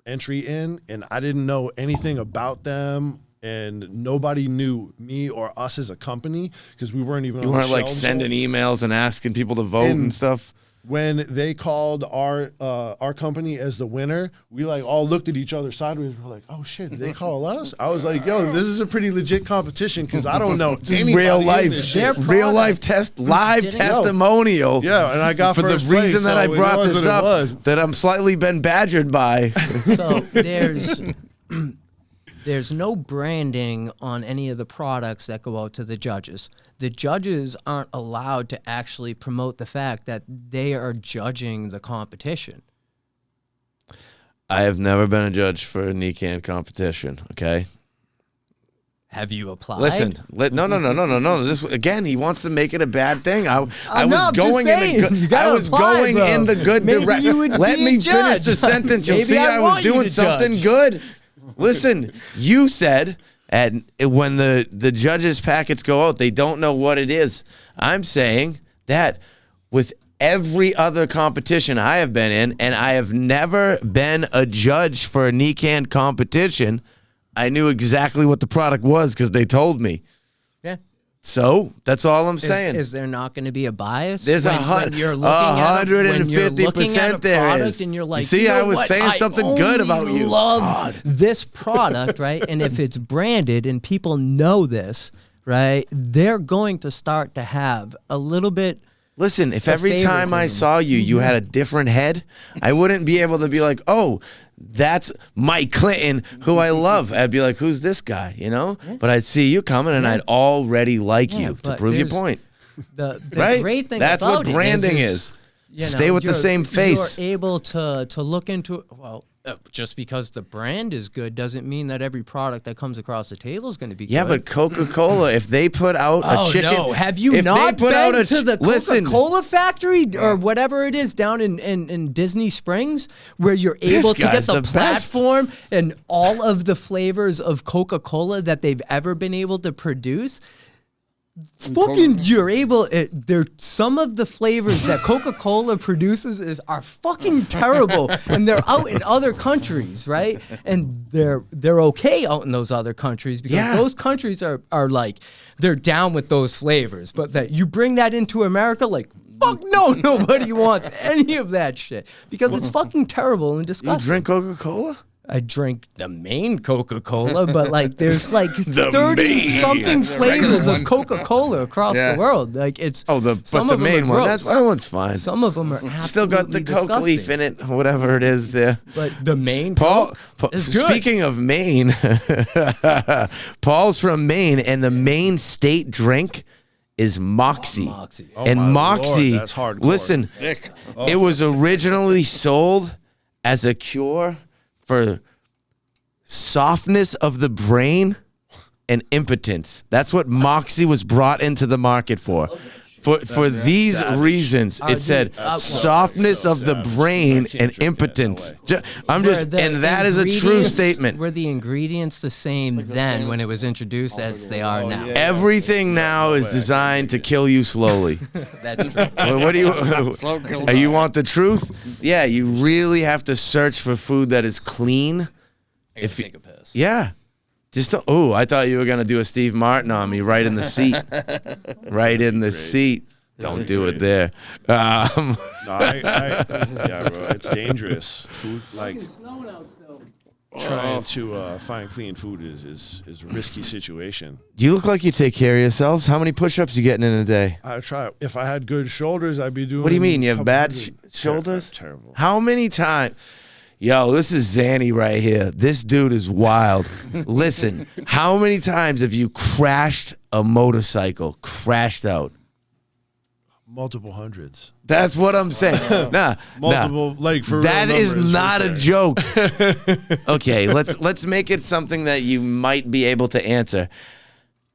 Speaker 3: entry in, and I didn't know anything about them, and nobody knew me or us as a company because we weren't even.
Speaker 1: You
Speaker 3: on the
Speaker 1: weren't like
Speaker 3: shelves
Speaker 1: sending
Speaker 3: yet.
Speaker 1: emails and asking people to vote and stuff.
Speaker 3: When they called our company as the winner, we like all looked at each other sideways. We're like, "Oh shit, did they call us?" I was like, "Yo, this is a pretty legit competition because I don't know anybody
Speaker 1: Real
Speaker 3: in
Speaker 1: life,
Speaker 3: this shit."
Speaker 1: real life live testimonial.
Speaker 3: Yeah, and I got
Speaker 1: for the
Speaker 3: first place,
Speaker 1: reason that
Speaker 3: so
Speaker 1: I
Speaker 3: it
Speaker 1: brought
Speaker 3: was
Speaker 1: this
Speaker 3: what it
Speaker 1: up,
Speaker 3: was.
Speaker 1: that I'm slightly been badgered by.
Speaker 4: So there's no branding on any of the products that go out to the judges. The judges aren't allowed to actually promote the fact that they are judging the competition.
Speaker 1: I have never been a judge for a NECAN competition. Okay.
Speaker 4: Have you applied?
Speaker 1: Listen, no. This again, he wants to make it a bad thing. I was
Speaker 4: I'm just
Speaker 1: going in
Speaker 4: saying,
Speaker 1: the good.
Speaker 4: you gotta
Speaker 1: I was
Speaker 4: apply,
Speaker 1: going
Speaker 4: bro.
Speaker 1: in the good
Speaker 4: Maybe
Speaker 1: direction.
Speaker 4: you would
Speaker 1: Let
Speaker 4: be a
Speaker 1: me finish
Speaker 4: judge.
Speaker 1: the sentence. You'll
Speaker 4: Maybe
Speaker 1: see,
Speaker 4: I
Speaker 1: I was
Speaker 4: want you
Speaker 1: doing
Speaker 4: to
Speaker 1: something
Speaker 4: judge.
Speaker 1: good. Listen, you said when the judges' packets go out, they don't know what it is. I'm saying that with every other competition I have been in, and I have never been a judge for a NECAN competition, I knew exactly what the product was because they told me.
Speaker 4: Yeah.
Speaker 1: So that's all I'm saying.
Speaker 4: Is there not going to be a bias?
Speaker 1: There's
Speaker 4: when you're looking at a- when you're looking at a
Speaker 1: 150% there
Speaker 4: product
Speaker 1: is.
Speaker 4: and you're like,
Speaker 1: See,
Speaker 4: you know
Speaker 1: I was
Speaker 4: what?
Speaker 1: saying something
Speaker 4: I
Speaker 1: good
Speaker 4: only
Speaker 1: about you.
Speaker 4: love this product, right? And if it's branded and people know this, right, they're going to start to have a little bit.
Speaker 1: Listen, if every time I
Speaker 4: favoritism.
Speaker 1: saw you, you had a different head, I wouldn't be able to be like, oh, that's Mike Clinton, who I love. I'd be like, who's this guy, you know? But I'd see you coming, and I'd already like
Speaker 4: Yeah,
Speaker 1: you to
Speaker 4: but
Speaker 1: prove your
Speaker 4: there's-
Speaker 1: point.
Speaker 4: The
Speaker 1: Right?
Speaker 4: great thing
Speaker 1: That's
Speaker 4: about
Speaker 1: what
Speaker 4: it
Speaker 1: branding
Speaker 4: is
Speaker 1: is.
Speaker 4: you
Speaker 1: Stay with the
Speaker 4: you're-
Speaker 1: same face.
Speaker 4: You're able to look into it. Well, just because the brand is good doesn't mean that every product that comes across the table is going to be
Speaker 1: Yeah,
Speaker 4: good.
Speaker 1: but Coca-Cola, if they put out
Speaker 4: Oh
Speaker 1: a chicken,
Speaker 4: no! Have you
Speaker 1: if they
Speaker 4: not
Speaker 1: put
Speaker 4: been
Speaker 1: out a
Speaker 4: to the
Speaker 1: listen,
Speaker 4: Coca-Cola factory or whatever it is down in Disney Springs, where you're able to get
Speaker 1: guy's
Speaker 4: the
Speaker 1: the best.
Speaker 4: platform and all of the flavors of Coca-Cola that they've ever been able to produce? Fucking, you're able. There, some of the flavors that Coca-Cola produces are fucking terrible, and they're out in other countries, right? And they're okay out in those other countries because
Speaker 1: Yeah.
Speaker 4: those countries are like they're down with those flavors. But that you bring that into America, like fuck no, nobody wants any of that shit because it's fucking terrible and
Speaker 1: you
Speaker 4: disgusting.
Speaker 1: drink Coca-Cola?
Speaker 4: I drink the main Coca-Cola, but like there's like
Speaker 1: The
Speaker 4: 30
Speaker 1: main.
Speaker 4: something
Speaker 2: Yeah, the regular
Speaker 4: flavors of
Speaker 2: one.
Speaker 4: Coca-Cola across
Speaker 2: Yeah.
Speaker 4: the world. Like it's
Speaker 1: Oh,
Speaker 4: some
Speaker 1: but the
Speaker 4: of them
Speaker 1: main
Speaker 4: are
Speaker 1: one,
Speaker 4: gross.
Speaker 1: that one's fine.
Speaker 4: Some of them are
Speaker 1: Still got the
Speaker 4: absolutely
Speaker 1: Coke leaf
Speaker 4: disgusting.
Speaker 1: in it, whatever it is there.
Speaker 4: But the main
Speaker 1: Paul,
Speaker 4: Coke is good.
Speaker 1: speaking of Maine, Paul's from Maine, and the Maine state drink is Moxie.
Speaker 4: Moxie.
Speaker 3: Oh
Speaker 1: And
Speaker 3: my
Speaker 1: Moxie,
Speaker 3: Lord, that's hardcore.
Speaker 1: listen,
Speaker 2: Thick.
Speaker 1: it was originally sold as a cure for softness of the brain and impotence. That's what Moxie was brought into the market for. For these reasons, it said softness of the brain and impotence. I'm
Speaker 4: Were
Speaker 1: just,
Speaker 4: the
Speaker 1: and that is a true
Speaker 4: ingredients-
Speaker 1: statement.
Speaker 4: Were the ingredients the same then when it was introduced as they are now?
Speaker 3: yeah.
Speaker 1: Everything now is designed to kill you slowly.
Speaker 4: That's true.
Speaker 1: Well, what do you?
Speaker 2: Slow kill
Speaker 1: You
Speaker 2: time.
Speaker 1: want the truth? Yeah, you really have to search for food that is clean.
Speaker 4: If take a piss.
Speaker 1: Yeah. Just oh, I thought you were gonna do a Steve Martin on me right in the seat, right in the seat. Don't do it there.
Speaker 3: No, yeah, bro, it's dangerous. Food, like trying to find clean food is a risky situation.
Speaker 1: You look like you take care of yourselves. How many push-ups you getting in a day?
Speaker 3: I try. If I had good shoulders, I'd be doing.
Speaker 1: What do you mean? You have
Speaker 3: couple
Speaker 1: bad
Speaker 3: hundred.
Speaker 1: shoulders?
Speaker 3: Terrible.
Speaker 1: How many times? Yo, this is Zanny right here. This dude is wild. Listen, how many times have you crashed a motorcycle? Crashed out.
Speaker 3: Multiple hundreds.
Speaker 1: That's what I'm saying. Nah,
Speaker 3: Multiple, like for
Speaker 1: that
Speaker 3: real
Speaker 1: is
Speaker 3: numbers
Speaker 1: not
Speaker 3: right
Speaker 1: a
Speaker 3: there.
Speaker 1: joke. Okay, let's make it something that you might be able to answer.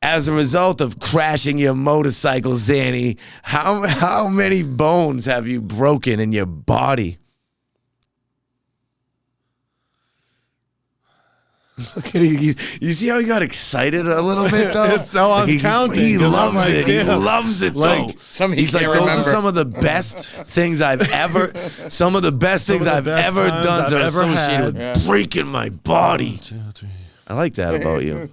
Speaker 1: As a result of crashing your motorcycle, Zanny, how many bones have you broken in your body? Look at you. You see how he got excited a little bit though?
Speaker 3: It's so I'm counting,
Speaker 1: He
Speaker 3: 'cause I'm
Speaker 1: loves
Speaker 3: like,
Speaker 1: it. He
Speaker 3: damn.
Speaker 1: loves it.
Speaker 3: Like,
Speaker 1: though.
Speaker 2: some he
Speaker 1: He's like,
Speaker 2: can't
Speaker 1: those
Speaker 2: remember.
Speaker 1: are some of the best things I've ever. Some of the best things
Speaker 3: of the
Speaker 1: I've
Speaker 3: best
Speaker 1: ever
Speaker 3: times
Speaker 1: done
Speaker 3: I've
Speaker 1: that are
Speaker 3: ever
Speaker 1: associated
Speaker 3: had.
Speaker 1: with breaking my body.
Speaker 3: 2, 3.
Speaker 1: I like that about you.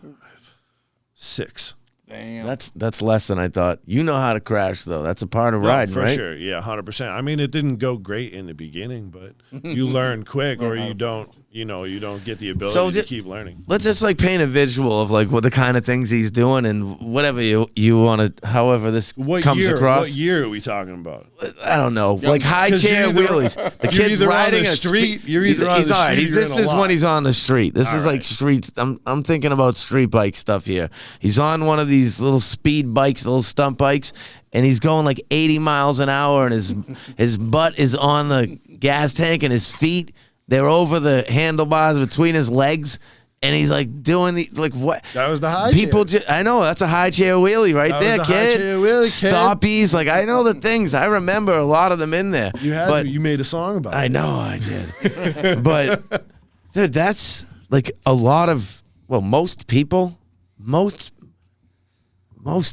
Speaker 3: 6.
Speaker 2: Damn.
Speaker 1: That's less than I thought. You know how to crash though. That's a part of
Speaker 3: No,
Speaker 1: riding,
Speaker 3: for
Speaker 1: right?
Speaker 3: sure. Yeah, 100%. I mean, it didn't go great in the beginning, but you learn quick, or you don't. You don't get the ability to keep learning.
Speaker 1: Let's just like paint a visual of like what the kind of things he's doing and whatever you want to, however this comes across.
Speaker 3: What year are we talking about?
Speaker 1: I don't know, like high
Speaker 3: 'Cause
Speaker 1: chair
Speaker 3: you're either-
Speaker 1: wheelies. The
Speaker 3: you're
Speaker 1: kid's
Speaker 3: either on
Speaker 1: riding
Speaker 3: the
Speaker 1: a
Speaker 3: street,
Speaker 1: spe-
Speaker 3: you're either on
Speaker 1: he's
Speaker 3: the
Speaker 1: all right.
Speaker 3: street, you're
Speaker 1: This
Speaker 3: in a
Speaker 1: is when
Speaker 3: lot.
Speaker 1: he's on the street. This is like
Speaker 3: right.
Speaker 1: streets. I'm thinking about street bike stuff here. He's on one of these little speed bikes, little stunt bikes, and he's going like 80 miles an hour, and his butt is on the gas tank, and his feet, they're over the handlebars between his legs, and he's like doing the like what?
Speaker 3: That was the high
Speaker 1: People.
Speaker 3: chair.
Speaker 1: I know that's a high chair wheelie right
Speaker 3: That
Speaker 1: there,
Speaker 3: was the high
Speaker 1: kid.
Speaker 3: chair wheelie, kid.
Speaker 1: Stoppies, like I know the things. I remember a lot of them in there.
Speaker 3: You made a song about it.
Speaker 1: I know I did. But dude, that's like a lot of most people, most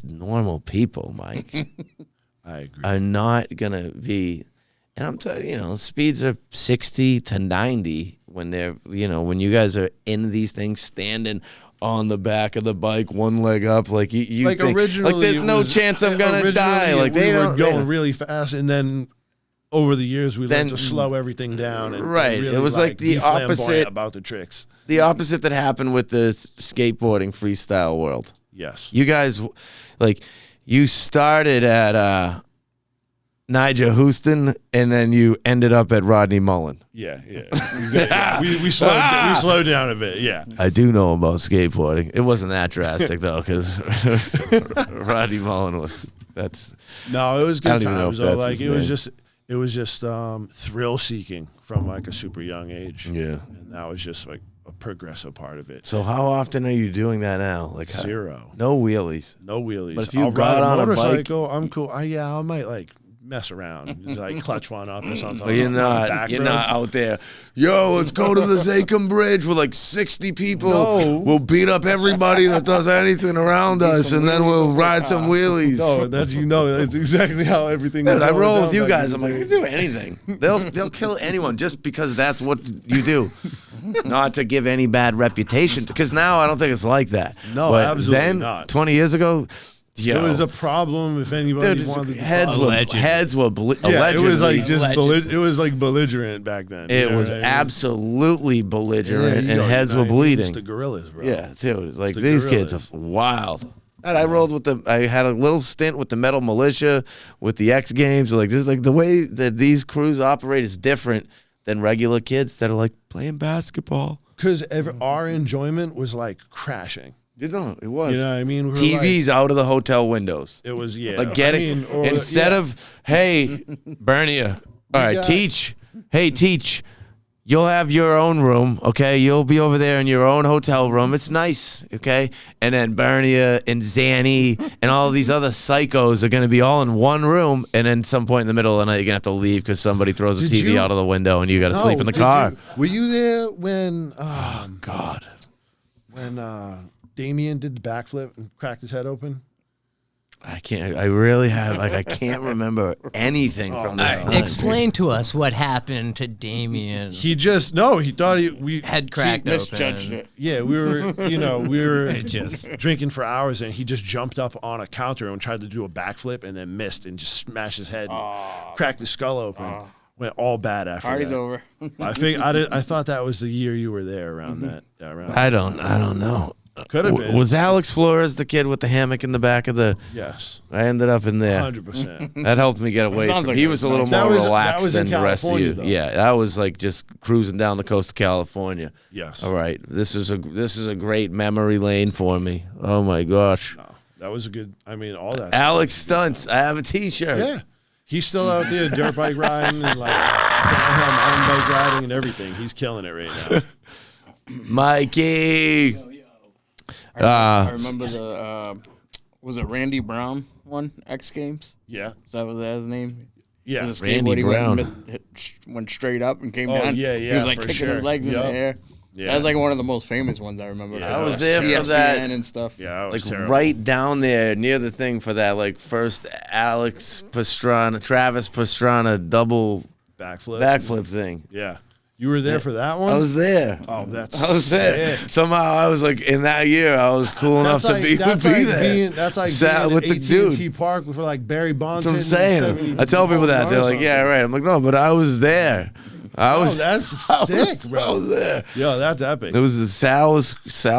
Speaker 1: normal people, Mike,
Speaker 3: I agree.
Speaker 1: are not gonna be. And I'm telling you, speeds are 60 to 90 when they're, when you guys are in these things, standing on the back of the bike, one leg up, like you
Speaker 3: Like
Speaker 1: think,
Speaker 3: originally,
Speaker 1: like there's
Speaker 3: it
Speaker 1: no
Speaker 3: was-
Speaker 1: chance I'm gonna die.
Speaker 3: originally
Speaker 1: Like
Speaker 3: we
Speaker 1: they
Speaker 3: were
Speaker 1: don't
Speaker 3: going really fast, and then over the years we learned
Speaker 1: Then-
Speaker 3: to slow everything down. And
Speaker 1: Right.
Speaker 3: really
Speaker 1: It was like the
Speaker 3: be flamboyant
Speaker 1: opposite-
Speaker 3: about the tricks.
Speaker 1: the opposite that happened with the skateboarding freestyle world.
Speaker 3: Yes.
Speaker 1: You guys, like, you started at Nigel Houston, and then you ended up at Rodney Mullen.
Speaker 3: Yeah. Exactly. we slowed down a bit. Yeah.
Speaker 1: I do know about skateboarding. It wasn't that drastic though, because Rodney Mullen was.
Speaker 3: No, it was
Speaker 1: I
Speaker 3: good
Speaker 1: don't even know
Speaker 3: times.
Speaker 1: if
Speaker 3: Though.
Speaker 1: that's
Speaker 3: Like
Speaker 1: his
Speaker 3: it was just thrill seeking from like a super young age.
Speaker 1: Yeah.
Speaker 3: And that was just like a progressive part of it.
Speaker 1: So how often are you doing that now? Like
Speaker 3: 0.
Speaker 1: no wheelies.
Speaker 3: No wheelies.
Speaker 1: But if you
Speaker 3: I'll
Speaker 1: got
Speaker 3: ride
Speaker 1: on a
Speaker 3: motorcycle, I'm cool. I might like mess around, just like clutch one up or something.
Speaker 1: But you're
Speaker 3: on the
Speaker 1: not.
Speaker 3: back
Speaker 1: You're
Speaker 3: road.
Speaker 1: not out there. Yo, let's go to the Zakum Bridge with like 60 people.
Speaker 3: No.
Speaker 1: We'll beat up everybody that does anything around us, and then we'll ride some wheelies.
Speaker 3: No, that's exactly how everything.
Speaker 1: Dude,
Speaker 3: was
Speaker 1: I
Speaker 3: going
Speaker 1: roll
Speaker 3: down
Speaker 1: with you
Speaker 3: back
Speaker 1: guys.
Speaker 3: in
Speaker 1: I'm
Speaker 3: the
Speaker 1: like,
Speaker 3: day.
Speaker 1: you do anything. They'll kill anyone just because that's what you do. Not to give any bad reputation, because now I don't think it's like that.
Speaker 3: No,
Speaker 1: but
Speaker 3: absolutely
Speaker 1: then,
Speaker 3: not.
Speaker 1: 20 years ago, yo,
Speaker 3: It was a problem if anybody
Speaker 1: dude,
Speaker 3: wanted to
Speaker 1: heads were
Speaker 4: Allegedly.
Speaker 3: Yeah, it was like
Speaker 1: allegedly.
Speaker 3: just
Speaker 4: Allegedly.
Speaker 3: it was like belligerent back then.
Speaker 1: It
Speaker 3: you know
Speaker 1: was
Speaker 3: what I mean?
Speaker 1: absolutely belligerent,
Speaker 3: Yeah,
Speaker 1: and heads were
Speaker 3: It's
Speaker 1: bleeding.
Speaker 3: the gorillas, bro.
Speaker 1: Yeah, dude, like
Speaker 3: the
Speaker 1: these kids
Speaker 3: gorillas.
Speaker 1: are wild. And I rolled with I had a little stint with the Metal Militia, with the X Games. Like just like the way that these crews operate is different than regular kids that are like playing basketball.
Speaker 3: Because our enjoyment was like crashing.
Speaker 1: You know, it was.
Speaker 3: You know what I mean? We were
Speaker 1: TVs out of the hotel windows.
Speaker 3: Like, it was
Speaker 1: Like getting instead of hey, Bernia, all right,
Speaker 3: got-
Speaker 1: teach. Hey, teach. You'll have your own room, okay? You'll be over there in your own hotel room. It's nice, okay? And then Bernia and Zanny and all these other psychos are going to be all in one room. And then some point in the middle of the night, you're going to have to leave because somebody throws a
Speaker 3: Did
Speaker 1: TV
Speaker 3: you-
Speaker 1: out of the window and you got to sleep in the car.
Speaker 3: Were you there when
Speaker 1: God.
Speaker 3: when Damien did the backflip and cracked his head open?
Speaker 1: I can't. I really have. Like, I can't remember anything from this time.
Speaker 4: Explain to us what happened to Damien.
Speaker 3: He thought we
Speaker 4: Head cracked
Speaker 2: Misjudged
Speaker 4: open.
Speaker 2: it.
Speaker 3: Yeah, we were
Speaker 4: Just
Speaker 3: drinking for hours, and he just jumped up on a counter and tried to do a backflip, and then missed and just smashed his head, and cracked his skull open. Went all bad after
Speaker 2: Party's
Speaker 3: that.
Speaker 2: over.
Speaker 3: I thought that was the year you were there around that. Around
Speaker 1: I don't know.
Speaker 3: Could have been.
Speaker 1: Was Alex Flores the kid with the hammock in the back of the?
Speaker 3: Yes,
Speaker 1: I ended up in there.
Speaker 3: 100%.
Speaker 1: That helped me get away
Speaker 2: Sounds
Speaker 1: from.
Speaker 2: like
Speaker 1: He
Speaker 2: it
Speaker 1: was a
Speaker 2: was
Speaker 1: little
Speaker 2: nice.
Speaker 3: That
Speaker 1: more
Speaker 3: was- that
Speaker 1: relaxed
Speaker 3: was in
Speaker 1: than the rest of you.
Speaker 3: California, though.
Speaker 1: Yeah, that was like just cruising down the coast of California.
Speaker 3: Yes.
Speaker 1: All right, this is a great memory lane for me. Oh my gosh,
Speaker 3: No, that was a good. I mean, all that.
Speaker 1: Alex stunts. I have a T-shirt.
Speaker 3: Yeah, he's still out there dirt bike riding and like downhill mountain bike riding and everything. He's killing it right now.
Speaker 1: Mikey.
Speaker 2: I remember the was it Randy Brown one X Games?
Speaker 3: Yeah,
Speaker 2: So that was his name.
Speaker 3: yeah.
Speaker 2: It was a
Speaker 1: Randy
Speaker 2: skateboard. He
Speaker 1: Brown.
Speaker 2: went straight up and came
Speaker 3: Oh,
Speaker 2: down.
Speaker 3: yeah,
Speaker 2: He
Speaker 3: yeah,
Speaker 2: was like
Speaker 3: for
Speaker 2: kicking
Speaker 3: sure.
Speaker 2: his legs in
Speaker 3: Yup.
Speaker 2: the air.
Speaker 3: Yeah.
Speaker 2: That was like one of the most famous ones I remember.
Speaker 3: Yeah,
Speaker 1: I was
Speaker 3: that
Speaker 1: there
Speaker 3: was
Speaker 1: for
Speaker 2: ESPN
Speaker 1: that.
Speaker 2: and stuff.
Speaker 3: Yeah, that
Speaker 1: Like
Speaker 3: was terrible.
Speaker 1: right down there near the thing for that like first Travis Pastrana double
Speaker 3: backflip.
Speaker 1: backflip thing.
Speaker 3: Yeah, You were there for that one?
Speaker 1: I was there.
Speaker 3: Oh, that's
Speaker 1: I was there.
Speaker 3: sick.
Speaker 1: Somehow I was like, in that year, I was cool enough to be there.
Speaker 3: That's like
Speaker 1: Sat
Speaker 3: being
Speaker 1: with
Speaker 3: at
Speaker 1: the
Speaker 3: AT&T
Speaker 1: dude.
Speaker 3: Park for like Barry Bonds.
Speaker 1: That's what I'm saying. I tell people that. They're like, yeah, right. I'm like, no, but I was there.
Speaker 3: That's sick, bro.
Speaker 1: I was there.
Speaker 3: Yo, that's epic.
Speaker 1: It was Sal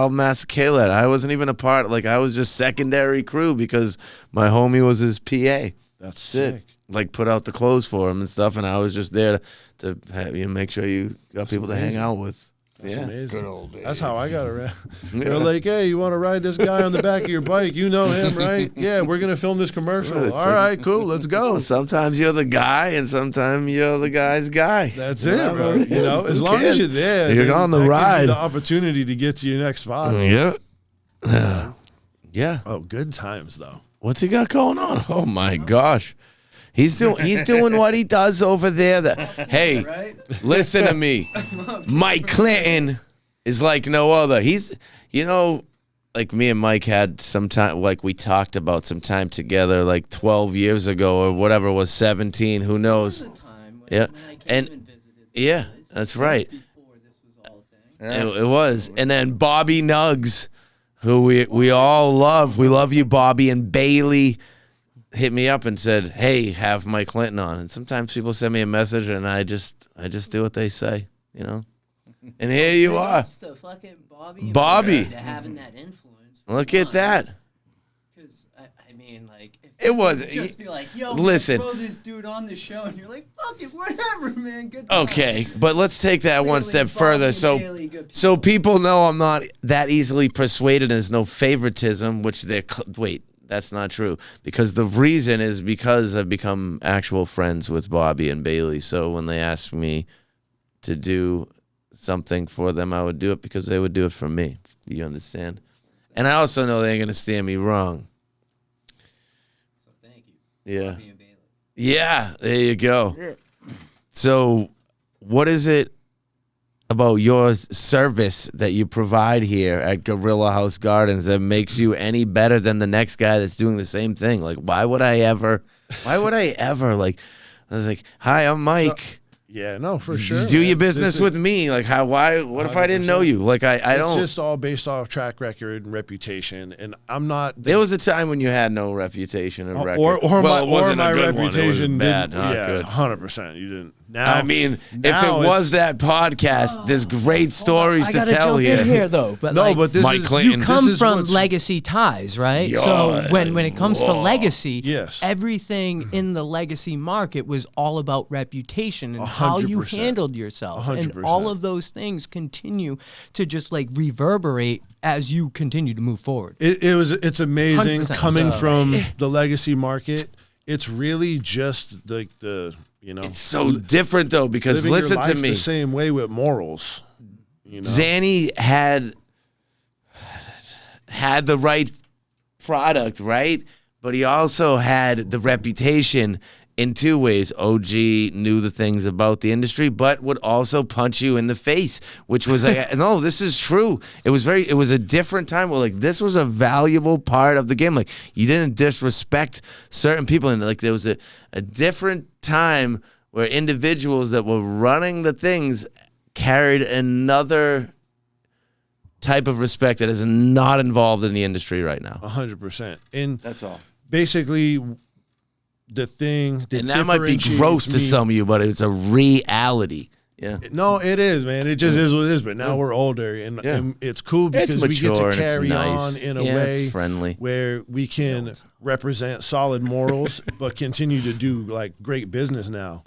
Speaker 1: Massacalet. I wasn't even a part. Like, I was just secondary crew because my homie was his PA.
Speaker 3: That's sick.
Speaker 1: Like, put out the clothes for him and stuff, and I was just there to have, make sure you got people to hang out with.
Speaker 3: That's amazing.
Speaker 2: Good old days.
Speaker 3: That's how I got around. They're like, hey, you want to ride this guy on the back of your bike? You know him, right? Yeah, we're going to film this commercial. All right, cool. Let's go.
Speaker 1: Sometimes you're the guy, and sometimes you're the guy's guy.
Speaker 3: That's it, bro. You know, as long as you're there,
Speaker 1: you're on the
Speaker 3: that gives
Speaker 1: ride.
Speaker 3: you the opportunity to get to your next spot.
Speaker 1: Yeah. Yeah.
Speaker 3: Oh, good times, though.
Speaker 1: What's he got going on? Oh, my gosh. He's doing what he does over there. Hey, listen to me. Mike Clinton is like no other. He's, like me and Mike had some time, like we talked about some time together, like 12 years ago or whatever it was, 17. Who knows? Yeah, and yeah, that's right. It was, and then Bobby Nuggs, who we all love. We love you, Bobby, and Bailey. Hit me up and said, hey, have Mike Clinton on. And sometimes people send me a message and I just do what they say, And here you are.
Speaker 4: To fucking Bobby.
Speaker 1: Bobby.
Speaker 4: To having that influence.
Speaker 1: Look at that.
Speaker 4: Because, I mean, like, if
Speaker 1: It was.
Speaker 4: just be like, yo,
Speaker 1: listen.
Speaker 4: throw this dude on the show. And you're like, fuck it, whatever, man. Good time.
Speaker 1: Okay, but let's take that one
Speaker 4: Clearly,
Speaker 1: step
Speaker 4: Bobby
Speaker 1: further.
Speaker 4: and
Speaker 1: So,
Speaker 4: Bailey, good people.
Speaker 1: so people know I'm not that easily persuaded. There's no favoritism, which wait. That's not true, because the reason is because I've become actual friends with Bobby and Bailey. So when they ask me to do something for them, I would do it because they would do it for me. You understand? And I also know they ain't going to steer me wrong.
Speaker 4: So thank you.
Speaker 1: Yeah.
Speaker 4: Bobby and Bailey.
Speaker 1: Yeah, there you go. So what is it about your service that you provide here at Gorilla House Gardens that makes you any better than the next guy that's doing the same thing? Like, why would I ever, like, I was like, hi, I'm Mike.
Speaker 3: Yeah, no, for sure.
Speaker 1: Do
Speaker 3: man.
Speaker 1: your business with me. Like, what if I didn't know you? Like, I don't.
Speaker 3: It's just all based off track record and reputation, and I'm not.
Speaker 1: There was a time when you had no reputation or record.
Speaker 3: Or
Speaker 1: Well, it wasn't
Speaker 3: my
Speaker 1: a good one. It was
Speaker 3: reputation
Speaker 1: bad,
Speaker 3: didn't.
Speaker 1: not
Speaker 3: Yeah,
Speaker 1: good.
Speaker 3: 100%. You didn't. Now,
Speaker 1: I mean, if
Speaker 3: now
Speaker 1: it was
Speaker 3: it's-
Speaker 1: that podcast, there's great stories
Speaker 4: I
Speaker 1: to
Speaker 4: gotta
Speaker 1: tell
Speaker 4: jump in here, though. But
Speaker 3: no,
Speaker 4: like,
Speaker 3: but this
Speaker 1: Mike
Speaker 3: is
Speaker 1: Clinton.
Speaker 4: you come
Speaker 3: this is
Speaker 4: from
Speaker 3: what's-
Speaker 4: legacy ties, right?
Speaker 1: Yeah.
Speaker 4: So when it comes to
Speaker 1: Whoa.
Speaker 4: legacy,
Speaker 3: Yes.
Speaker 4: everything in the legacy market was all about reputation and how you
Speaker 3: 100%.
Speaker 4: handled yourself. And
Speaker 3: 100%.
Speaker 4: all of those things continue to just like reverberate as you continue to move forward.
Speaker 3: It's amazing
Speaker 4: 100%.
Speaker 3: coming
Speaker 4: So-
Speaker 3: from the legacy market. It's really just like
Speaker 1: It's so different though, because
Speaker 3: living
Speaker 1: listen
Speaker 3: your life
Speaker 1: to me.
Speaker 3: the same way with morals.
Speaker 1: Zanny had the right product, right? But he also had the reputation in two ways. OG knew the things about the industry, but would also punch you in the face, which was like, no, this is true. It was a different time where like this was a valuable part of the game. Like you didn't disrespect certain people, and like there was a different time where individuals that were running the things carried another type of respect that is not involved in the industry right now.
Speaker 3: 100%. And
Speaker 1: That's all.
Speaker 3: basically, the thing that
Speaker 1: And that might be
Speaker 3: differentiates
Speaker 1: gross to
Speaker 3: me-
Speaker 1: some of you, but it's a reality. Yeah.
Speaker 3: No, it is, man. It just is what it is. But now we're older, and it's cool because
Speaker 1: It's
Speaker 3: we get
Speaker 1: mature
Speaker 3: to
Speaker 1: and it's
Speaker 3: carry
Speaker 1: nice.
Speaker 3: on in a
Speaker 1: Yeah,
Speaker 3: way
Speaker 1: it's friendly.
Speaker 3: where we can represent solid morals, but continue to do like great business now.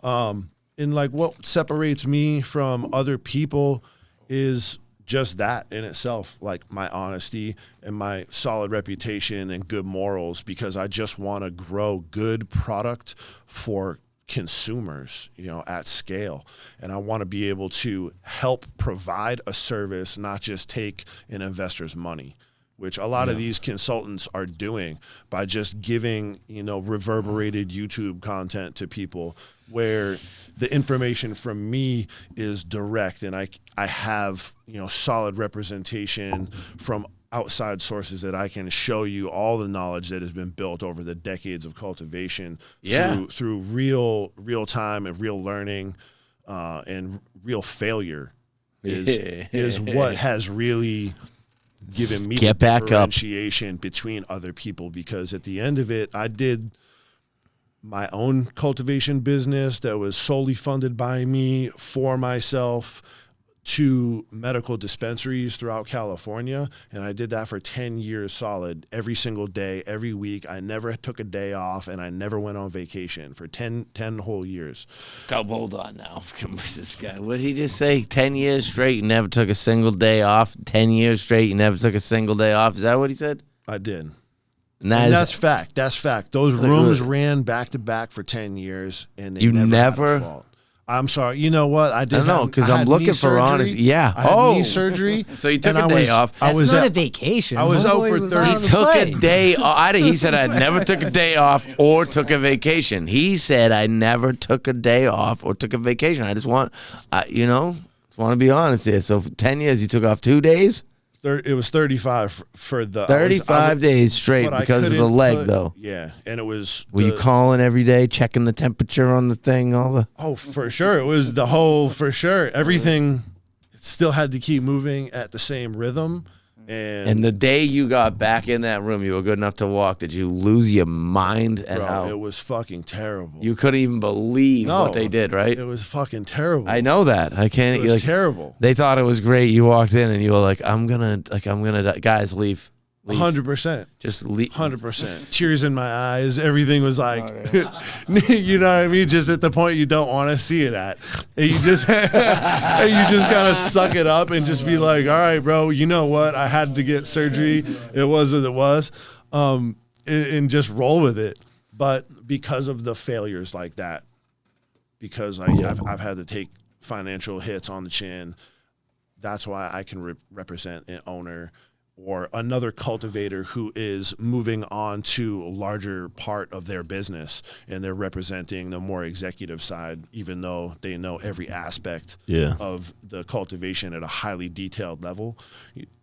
Speaker 3: And like what separates me from other people is just that in itself, like my honesty and my solid reputation and good morals, because I just want to grow good product for consumers, at scale. And I want to be able to help provide a service, not just take an investor's money, which a lot of these consultants are doing by just giving, reverberated YouTube content to people where the information from me is direct and I have, solid representation from outside sources that I can show you all the knowledge that has been built over the decades of cultivation through real time and real learning. and real failure is what has really given me the differentiation between other people, because at the end of it, I did my own cultivation business that was solely funded by me for myself, to medical dispensaries throughout California, and I did that for 10 years solid, every single day, every week. I never took a day off, and I never went on vacation for 10 whole years.
Speaker 1: Hold on now. This guy, what did he just say? 10 years straight, you never took a single day off? 10 years straight, you never took a single day off? Is that what he said?
Speaker 3: I did.
Speaker 1: And
Speaker 3: that's fact. That's fact. Those rooms ran back to back for 10 years, and they never had a fault. I'm sorry. You know what? I didn't know,
Speaker 1: because I'm looking for honest. Yeah.
Speaker 3: I had knee surgery.
Speaker 1: So you took a day off.
Speaker 4: I was not a vacation.
Speaker 3: I was out for 30.
Speaker 1: He took a day off. He said I never took a day off or took a vacation. He said I never took a day off or took a vacation. I just want, just want to be honest here. So for 10 years, you took off 2 days?
Speaker 3: It was 35 for the
Speaker 1: 35 days straight because of the leg, though.
Speaker 3: Yeah, and it was.
Speaker 1: Were you calling every day, checking the temperature on the thing, all the?
Speaker 3: Oh, for sure. It was the whole, for sure. Everything still had to keep moving at the same rhythm. And
Speaker 1: the day you got back in that room, you were good enough to walk. Did you lose your mind? And
Speaker 3: bro, it was fucking terrible.
Speaker 1: You couldn't even believe what they did, right?
Speaker 3: It was fucking terrible.
Speaker 1: I know that. I can't.
Speaker 3: It was terrible.
Speaker 1: They thought it was great. You walked in and you were like, I'm gonna die. Guys, leave.
Speaker 3: 100%.
Speaker 1: Just leave.
Speaker 3: 100%. Tears in my eyes. Everything was like, you know what I mean? Just at the point you don't want to see it at. And you just, gotta suck it up and just be like, all right, bro, you know what? I had to get surgery. It was what it was. And just roll with it. But because of the failures like that, because I've had to take financial hits on the chin, that's why I can represent an owner or another cultivator who is moving on to a larger part of their business, and they're representing the more executive side, even though they know every aspect of the cultivation at a highly detailed level.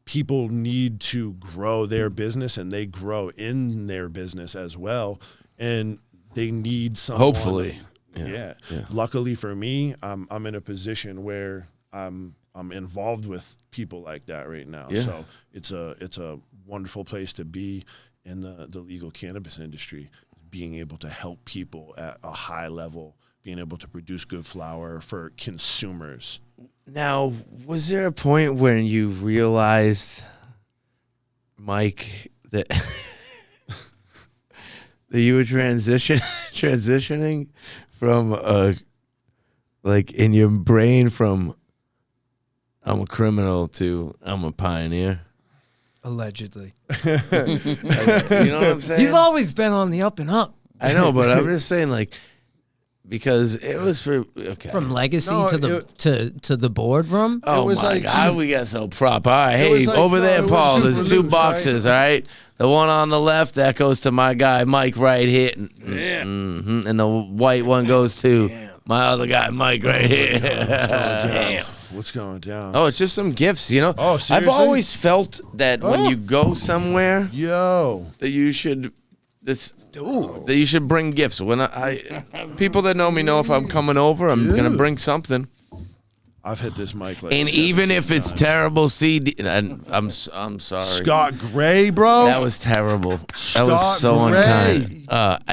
Speaker 3: People need to grow their business, and they grow in their business as well, and they need someone.
Speaker 1: Hopefully.
Speaker 3: Yeah. Luckily for me, I'm in a position where I'm involved with people like that right now. Yeah. So it's a wonderful place to be in the legal cannabis industry, being able to help people at a high level, being able to produce good flower for consumers.
Speaker 1: Now, was there a point when you realized, Mike, that that you were transitioning from in your brain from I'm a criminal to I'm a pioneer?
Speaker 4: Allegedly.
Speaker 1: You know what I'm saying?
Speaker 4: He's always been on the up and up.
Speaker 1: I know, but I'm just saying, because it was
Speaker 4: from legacy to the boardroom.
Speaker 1: Oh my God, we got so proper. All right, hey, over there, Paul. There's two boxes. Right? All right, the one on the left that goes to my guy Mike right here, and the white one goes to my other guy Mike right here. Damn.
Speaker 3: What's going down?
Speaker 1: Oh, it's just some gifts, Oh, seriously? I've always felt that when you go somewhere, that you should bring gifts. When people that know me know if I'm coming over, I'm gonna bring something.
Speaker 3: I've hit this mic
Speaker 1: and even if it's terrible CD, and I'm sorry,
Speaker 3: Scott Gray, bro,
Speaker 1: that was terrible. That was so unkind.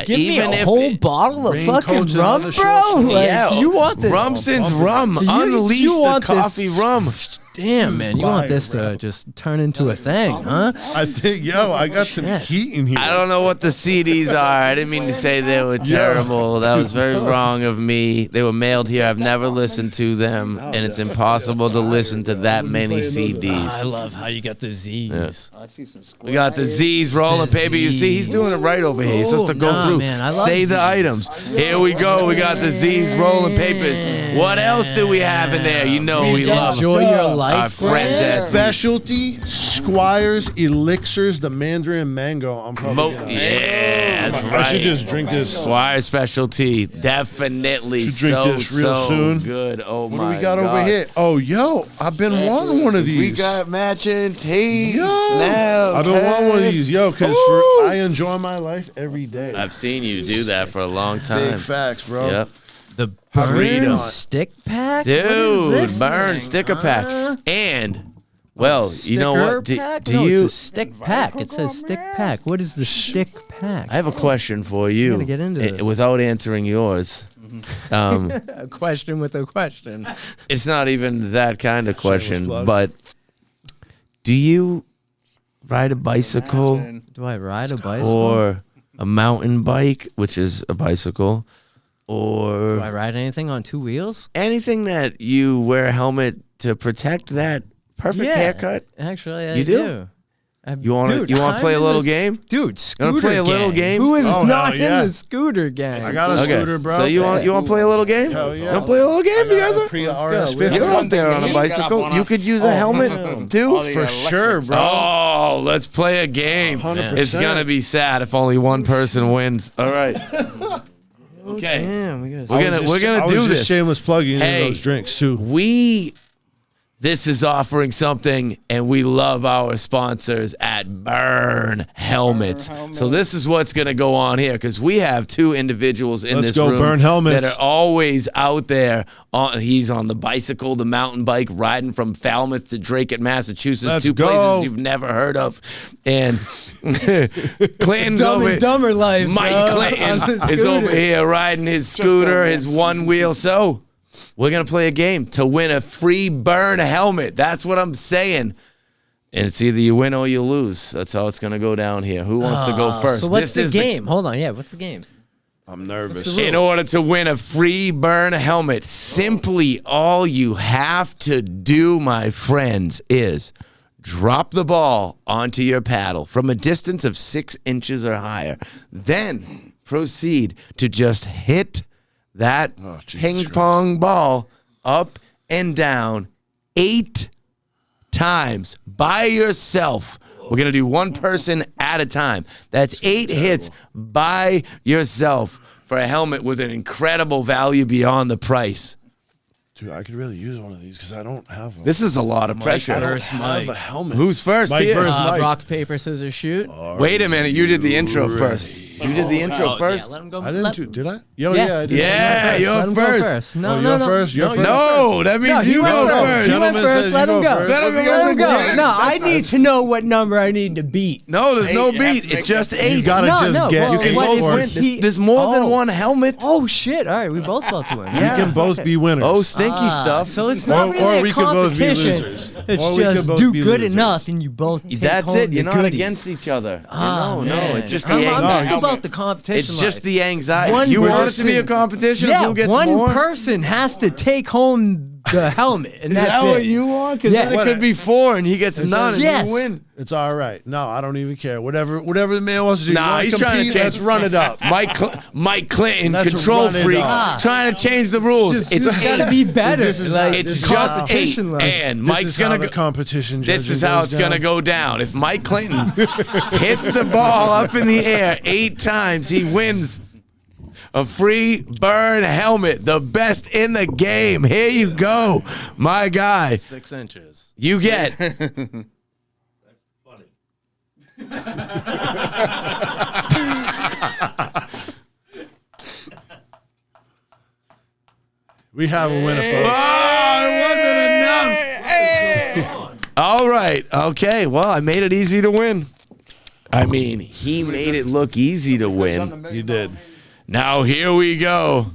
Speaker 4: Give me a whole bottle of fucking rum, bro. You want this?
Speaker 1: Rumson's rum. Unleash the coffee rum.
Speaker 4: Damn, man, you want this to just turn into a thing, huh?
Speaker 3: I think, I got some heat in here.
Speaker 1: I don't know what the CDs are. I didn't mean to say they were terrible. That was very wrong of me. They were mailed here. I've never listened to them, and it's impossible to listen to that many CDs.
Speaker 4: I love how you got the Z's.
Speaker 2: I see some
Speaker 1: we got the Z's rolling paper. You see, he's doing it right over here. He's supposed to go through.
Speaker 4: Man,
Speaker 1: say the items. Here we go. We got the Z's rolling papers. What else do we have in there? You know we love.
Speaker 4: Enjoy your life.
Speaker 1: Our friends
Speaker 3: Specialty Squires Elixirs, the Mandarin Mango. I'm probably
Speaker 1: that's right.
Speaker 3: I should just drink this.
Speaker 1: Squire Specialty, definitely.
Speaker 3: Should drink this real soon.
Speaker 1: Good. Oh my God.
Speaker 3: What do we got over here? Oh, I've been wanting one of these.
Speaker 1: We got matching tees.
Speaker 3: I've been wanting one of these, because I enjoy my life every day.
Speaker 1: I've seen you do that for a long time.
Speaker 3: Big facts, bro.
Speaker 1: Yep.
Speaker 4: The
Speaker 1: Freedom.
Speaker 4: burn stick pack? What is
Speaker 1: Dude,
Speaker 4: this
Speaker 1: burn
Speaker 4: thing?
Speaker 1: sticker pack. And, well, you know
Speaker 4: Sticker
Speaker 1: what? Do,
Speaker 4: pack?
Speaker 1: do
Speaker 4: No,
Speaker 1: you...
Speaker 4: it's a stick pack. It says stick pack. What is the stick pack?
Speaker 1: I have a question for you.
Speaker 4: gotta get into this.
Speaker 1: Without answering yours.
Speaker 4: A question with a question.
Speaker 1: It's not even that kind of question,
Speaker 3: plug.
Speaker 1: but do you ride a bicycle
Speaker 4: Do I ride a bicycle?
Speaker 1: or a mountain bike, which is a bicycle,
Speaker 4: Do
Speaker 1: or
Speaker 4: I ride anything on two wheels?
Speaker 1: anything that you wear a helmet to protect that perfect haircut?
Speaker 4: Actually, I
Speaker 1: You do? You wanna-
Speaker 4: Dude,
Speaker 1: you wanna
Speaker 4: I'm
Speaker 1: play a
Speaker 4: in
Speaker 1: little
Speaker 4: the
Speaker 1: game?
Speaker 4: Dude, scooter
Speaker 1: play a little
Speaker 4: gang.
Speaker 1: game?
Speaker 4: Who is
Speaker 3: Oh,
Speaker 4: not
Speaker 3: hell yeah.
Speaker 4: in the scooter gang?
Speaker 3: I got a scooter, bro.
Speaker 1: So you want to play a little game?
Speaker 3: Hell yeah.
Speaker 1: You want to play a little game, you guys?
Speaker 3: Pre
Speaker 2: Let's go.
Speaker 3: RS50.
Speaker 1: You're
Speaker 2: one
Speaker 1: up there
Speaker 2: thing
Speaker 1: on a
Speaker 2: he's got up
Speaker 1: bicycle.
Speaker 2: on
Speaker 1: You
Speaker 2: us.
Speaker 1: could use a helmet
Speaker 2: All
Speaker 1: too.
Speaker 2: the
Speaker 3: For sure,
Speaker 2: electric
Speaker 3: bro.
Speaker 1: Oh, let's play a game.
Speaker 3: 100%.
Speaker 1: It's gonna be sad if only one person wins. All right. Okay.
Speaker 4: Damn, we got
Speaker 1: We're gonna
Speaker 3: I
Speaker 1: do
Speaker 3: was
Speaker 1: this.
Speaker 3: just shameless plugging
Speaker 1: Hey.
Speaker 3: in those drinks too.
Speaker 1: This is offering something, and we love our sponsors at Burn Helmets. So this is what's going to go on here, because we have two individuals in
Speaker 3: Let's
Speaker 1: this
Speaker 3: go,
Speaker 1: room
Speaker 3: Burn Helmets.
Speaker 1: that are always out there. He's on the bicycle, the mountain bike, riding from Falmouth to Drake, Massachusetts,
Speaker 3: Let's
Speaker 1: two
Speaker 3: go.
Speaker 1: places you've never heard of. And Clinton's
Speaker 4: Dumb
Speaker 1: over
Speaker 4: and Dumber life.
Speaker 1: Mike
Speaker 4: bro, on
Speaker 1: Clinton
Speaker 4: the
Speaker 1: is over
Speaker 4: scooter.
Speaker 1: here riding his scooter, his one wheel. So we're going to play a game to win a free Burn helmet. That's what I'm saying. And it's either you win or you lose. That's how it's going to go down here. Who wants to go first?
Speaker 4: So what's
Speaker 1: This
Speaker 4: the
Speaker 1: is
Speaker 4: game? Hold on. Yeah, what's the game?
Speaker 3: I'm nervous.
Speaker 4: the
Speaker 1: In order to win a free Burn helmet, simply all you have to do, my friends, is drop the ball onto your paddle from a distance of 6 inches or higher. Then proceed to just hit that
Speaker 3: Jesus
Speaker 1: ping
Speaker 3: Christ.
Speaker 1: pong ball up and down 8 times by yourself. We're going to do one person at a time. That's 8 hits by yourself for a helmet with an incredible value beyond the price.
Speaker 3: Dude, I could really use one of these because I don't have one.
Speaker 1: This is a lot of pressure.
Speaker 3: I don't have a helmet.
Speaker 1: Who's first
Speaker 3: Mike
Speaker 1: here?
Speaker 3: first. Mike.
Speaker 4: Rock, paper, scissors, shoot.
Speaker 1: Wait a minute. You did the intro first. You did the intro first?
Speaker 4: Yeah, let him go.
Speaker 3: I didn't
Speaker 4: let-
Speaker 3: do. Did I? Yo,
Speaker 4: Yeah.
Speaker 3: yeah, I did.
Speaker 1: Yeah,
Speaker 4: Let
Speaker 1: you're
Speaker 4: him go
Speaker 1: first.
Speaker 4: No,
Speaker 3: Oh,
Speaker 4: no,
Speaker 3: you're
Speaker 4: no.
Speaker 3: first? You're
Speaker 4: No,
Speaker 3: first?
Speaker 1: No, that means
Speaker 4: No,
Speaker 1: you
Speaker 4: he went
Speaker 1: go
Speaker 4: first.
Speaker 1: first.
Speaker 4: He went
Speaker 3: Gentleman
Speaker 4: first.
Speaker 3: says
Speaker 4: Let
Speaker 3: you
Speaker 4: him
Speaker 3: go
Speaker 4: go.
Speaker 3: first.
Speaker 1: Let him
Speaker 4: Let him go.
Speaker 1: Yeah.
Speaker 4: No, I need to know what number I need to beat.
Speaker 1: No, there's no
Speaker 2: You have
Speaker 1: beat.
Speaker 2: to make
Speaker 1: It's just
Speaker 2: it-
Speaker 1: 8.
Speaker 3: You gotta
Speaker 4: No,
Speaker 3: just
Speaker 4: no,
Speaker 3: get.
Speaker 4: well,
Speaker 3: You can
Speaker 4: what
Speaker 3: both
Speaker 4: if
Speaker 3: win.
Speaker 4: he-
Speaker 1: There's more than
Speaker 4: Oh.
Speaker 1: one helmet.
Speaker 4: Oh shit! All right, we both about to win.
Speaker 3: You can both be winners.
Speaker 1: Oh, stinky stuff.
Speaker 4: So it's not
Speaker 3: Or-
Speaker 4: really
Speaker 3: or
Speaker 4: a
Speaker 3: we could both be
Speaker 4: competition.
Speaker 3: losers.
Speaker 4: It's
Speaker 3: Or we could
Speaker 4: just
Speaker 3: both
Speaker 4: do
Speaker 3: be
Speaker 4: good
Speaker 3: losers.
Speaker 4: enough, and you both. Take
Speaker 1: That's
Speaker 4: home
Speaker 1: it.
Speaker 4: the
Speaker 1: You're not
Speaker 4: goodies.
Speaker 1: against each other.
Speaker 4: Oh,
Speaker 1: no,
Speaker 4: man.
Speaker 1: it's just the
Speaker 4: I'm
Speaker 1: anxiety.
Speaker 4: just about the competition.
Speaker 1: It's just
Speaker 4: life.
Speaker 1: the anxiety.
Speaker 4: One
Speaker 1: You want it to be a
Speaker 4: person-
Speaker 1: competition?
Speaker 4: Yeah,
Speaker 1: Who gets
Speaker 4: one
Speaker 1: more?
Speaker 4: person has to take home the helmet, and
Speaker 1: Is
Speaker 4: that's
Speaker 1: that
Speaker 4: it.
Speaker 1: what you want? Because
Speaker 4: Yeah.
Speaker 1: then it could be 4 and he gets none and
Speaker 4: Yes.
Speaker 1: you win.
Speaker 3: It's all right. No, I don't even care. Whatever the man wants to do.
Speaker 1: Nah,
Speaker 3: You wanna
Speaker 1: he's trying to
Speaker 3: compete?
Speaker 1: change.
Speaker 3: Let's run it up.
Speaker 1: Mike Clinton,
Speaker 3: Let's
Speaker 1: control
Speaker 3: run it
Speaker 1: freak,
Speaker 3: up.
Speaker 1: trying to change the rules.
Speaker 4: It's
Speaker 1: it's
Speaker 4: got to
Speaker 1: 8.
Speaker 4: be better.
Speaker 3: This is-
Speaker 4: like,
Speaker 1: It's
Speaker 3: this is
Speaker 1: just
Speaker 3: how-
Speaker 1: 8.
Speaker 4: competition life.
Speaker 1: And
Speaker 3: This
Speaker 1: Mike's
Speaker 3: is
Speaker 1: gonna
Speaker 3: how the
Speaker 1: go.
Speaker 3: competition.
Speaker 1: This
Speaker 3: judging
Speaker 1: is how
Speaker 3: goes
Speaker 1: it's going to
Speaker 3: down.
Speaker 1: go down. If Mike Clinton hits the ball up in the air 8 times, he wins a free Burn helmet, the best in the game. Here you go, my guy.
Speaker 4: 6 inches.
Speaker 1: You get
Speaker 3: We have a winner, folks.
Speaker 1: it wasn't enough. All right. Okay. Well, I made it easy to win. I mean, he made it look easy to win.
Speaker 3: You did.
Speaker 1: Now here we go.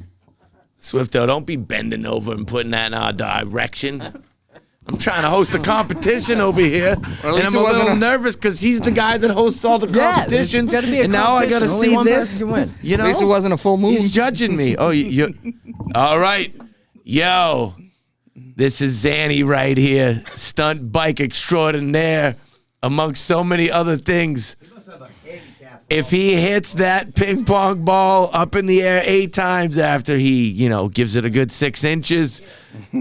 Speaker 1: Swifto, don't be bending over and putting that in our direction. I'm trying to host a competition over here, and
Speaker 2: least
Speaker 1: I'm a
Speaker 2: it wasn't
Speaker 1: little
Speaker 2: a-
Speaker 1: nervous because he's the guy that hosts all the
Speaker 4: Yeah,
Speaker 1: competitions.
Speaker 4: there's gotta be a
Speaker 1: and now I gotta
Speaker 4: competition. Only
Speaker 1: see
Speaker 4: one
Speaker 1: this.
Speaker 4: person can win.
Speaker 1: You know,
Speaker 2: At least it wasn't a full moon.
Speaker 1: he's judging me. Oh, you all right, yo. This is Zanny right here, stunt bike extraordinaire, amongst so many other things. If he hits that ping pong ball up in the air 8 times after he, gives it a good 6 inches,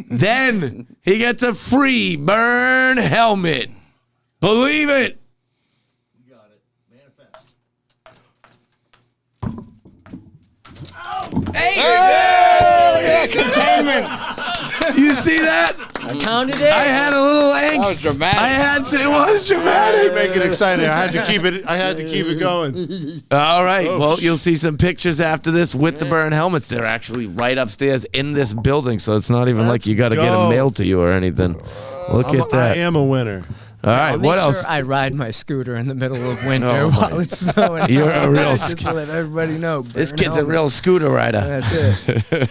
Speaker 1: then he gets a free Burn helmet. Believe it.
Speaker 5: You got it. Manifest.
Speaker 2: Hey, look at that containment.
Speaker 1: You see that?
Speaker 4: I counted it.
Speaker 1: I had a little angst.
Speaker 2: That was dramatic.
Speaker 1: I had to. It was
Speaker 3: To
Speaker 1: dramatic.
Speaker 3: make it exciting, I had to keep it. I had to keep it going.
Speaker 1: All right. Well, you'll see some pictures after this with the burn helmets. They're actually right upstairs in this building, so it's not even like you got to get them
Speaker 3: go.
Speaker 1: mailed to you or anything. Look at
Speaker 3: I
Speaker 1: that.
Speaker 3: am a winner.
Speaker 1: All right.
Speaker 4: I'll
Speaker 1: What
Speaker 4: make
Speaker 1: else?
Speaker 4: Sure I ride my scooter in the middle of winter
Speaker 1: Oh,
Speaker 4: while it's snowing.
Speaker 1: You're a real
Speaker 4: Just to let everybody know.
Speaker 1: This
Speaker 4: burn
Speaker 1: kid's a real
Speaker 4: helmets.
Speaker 1: scooter rider.
Speaker 4: That's it.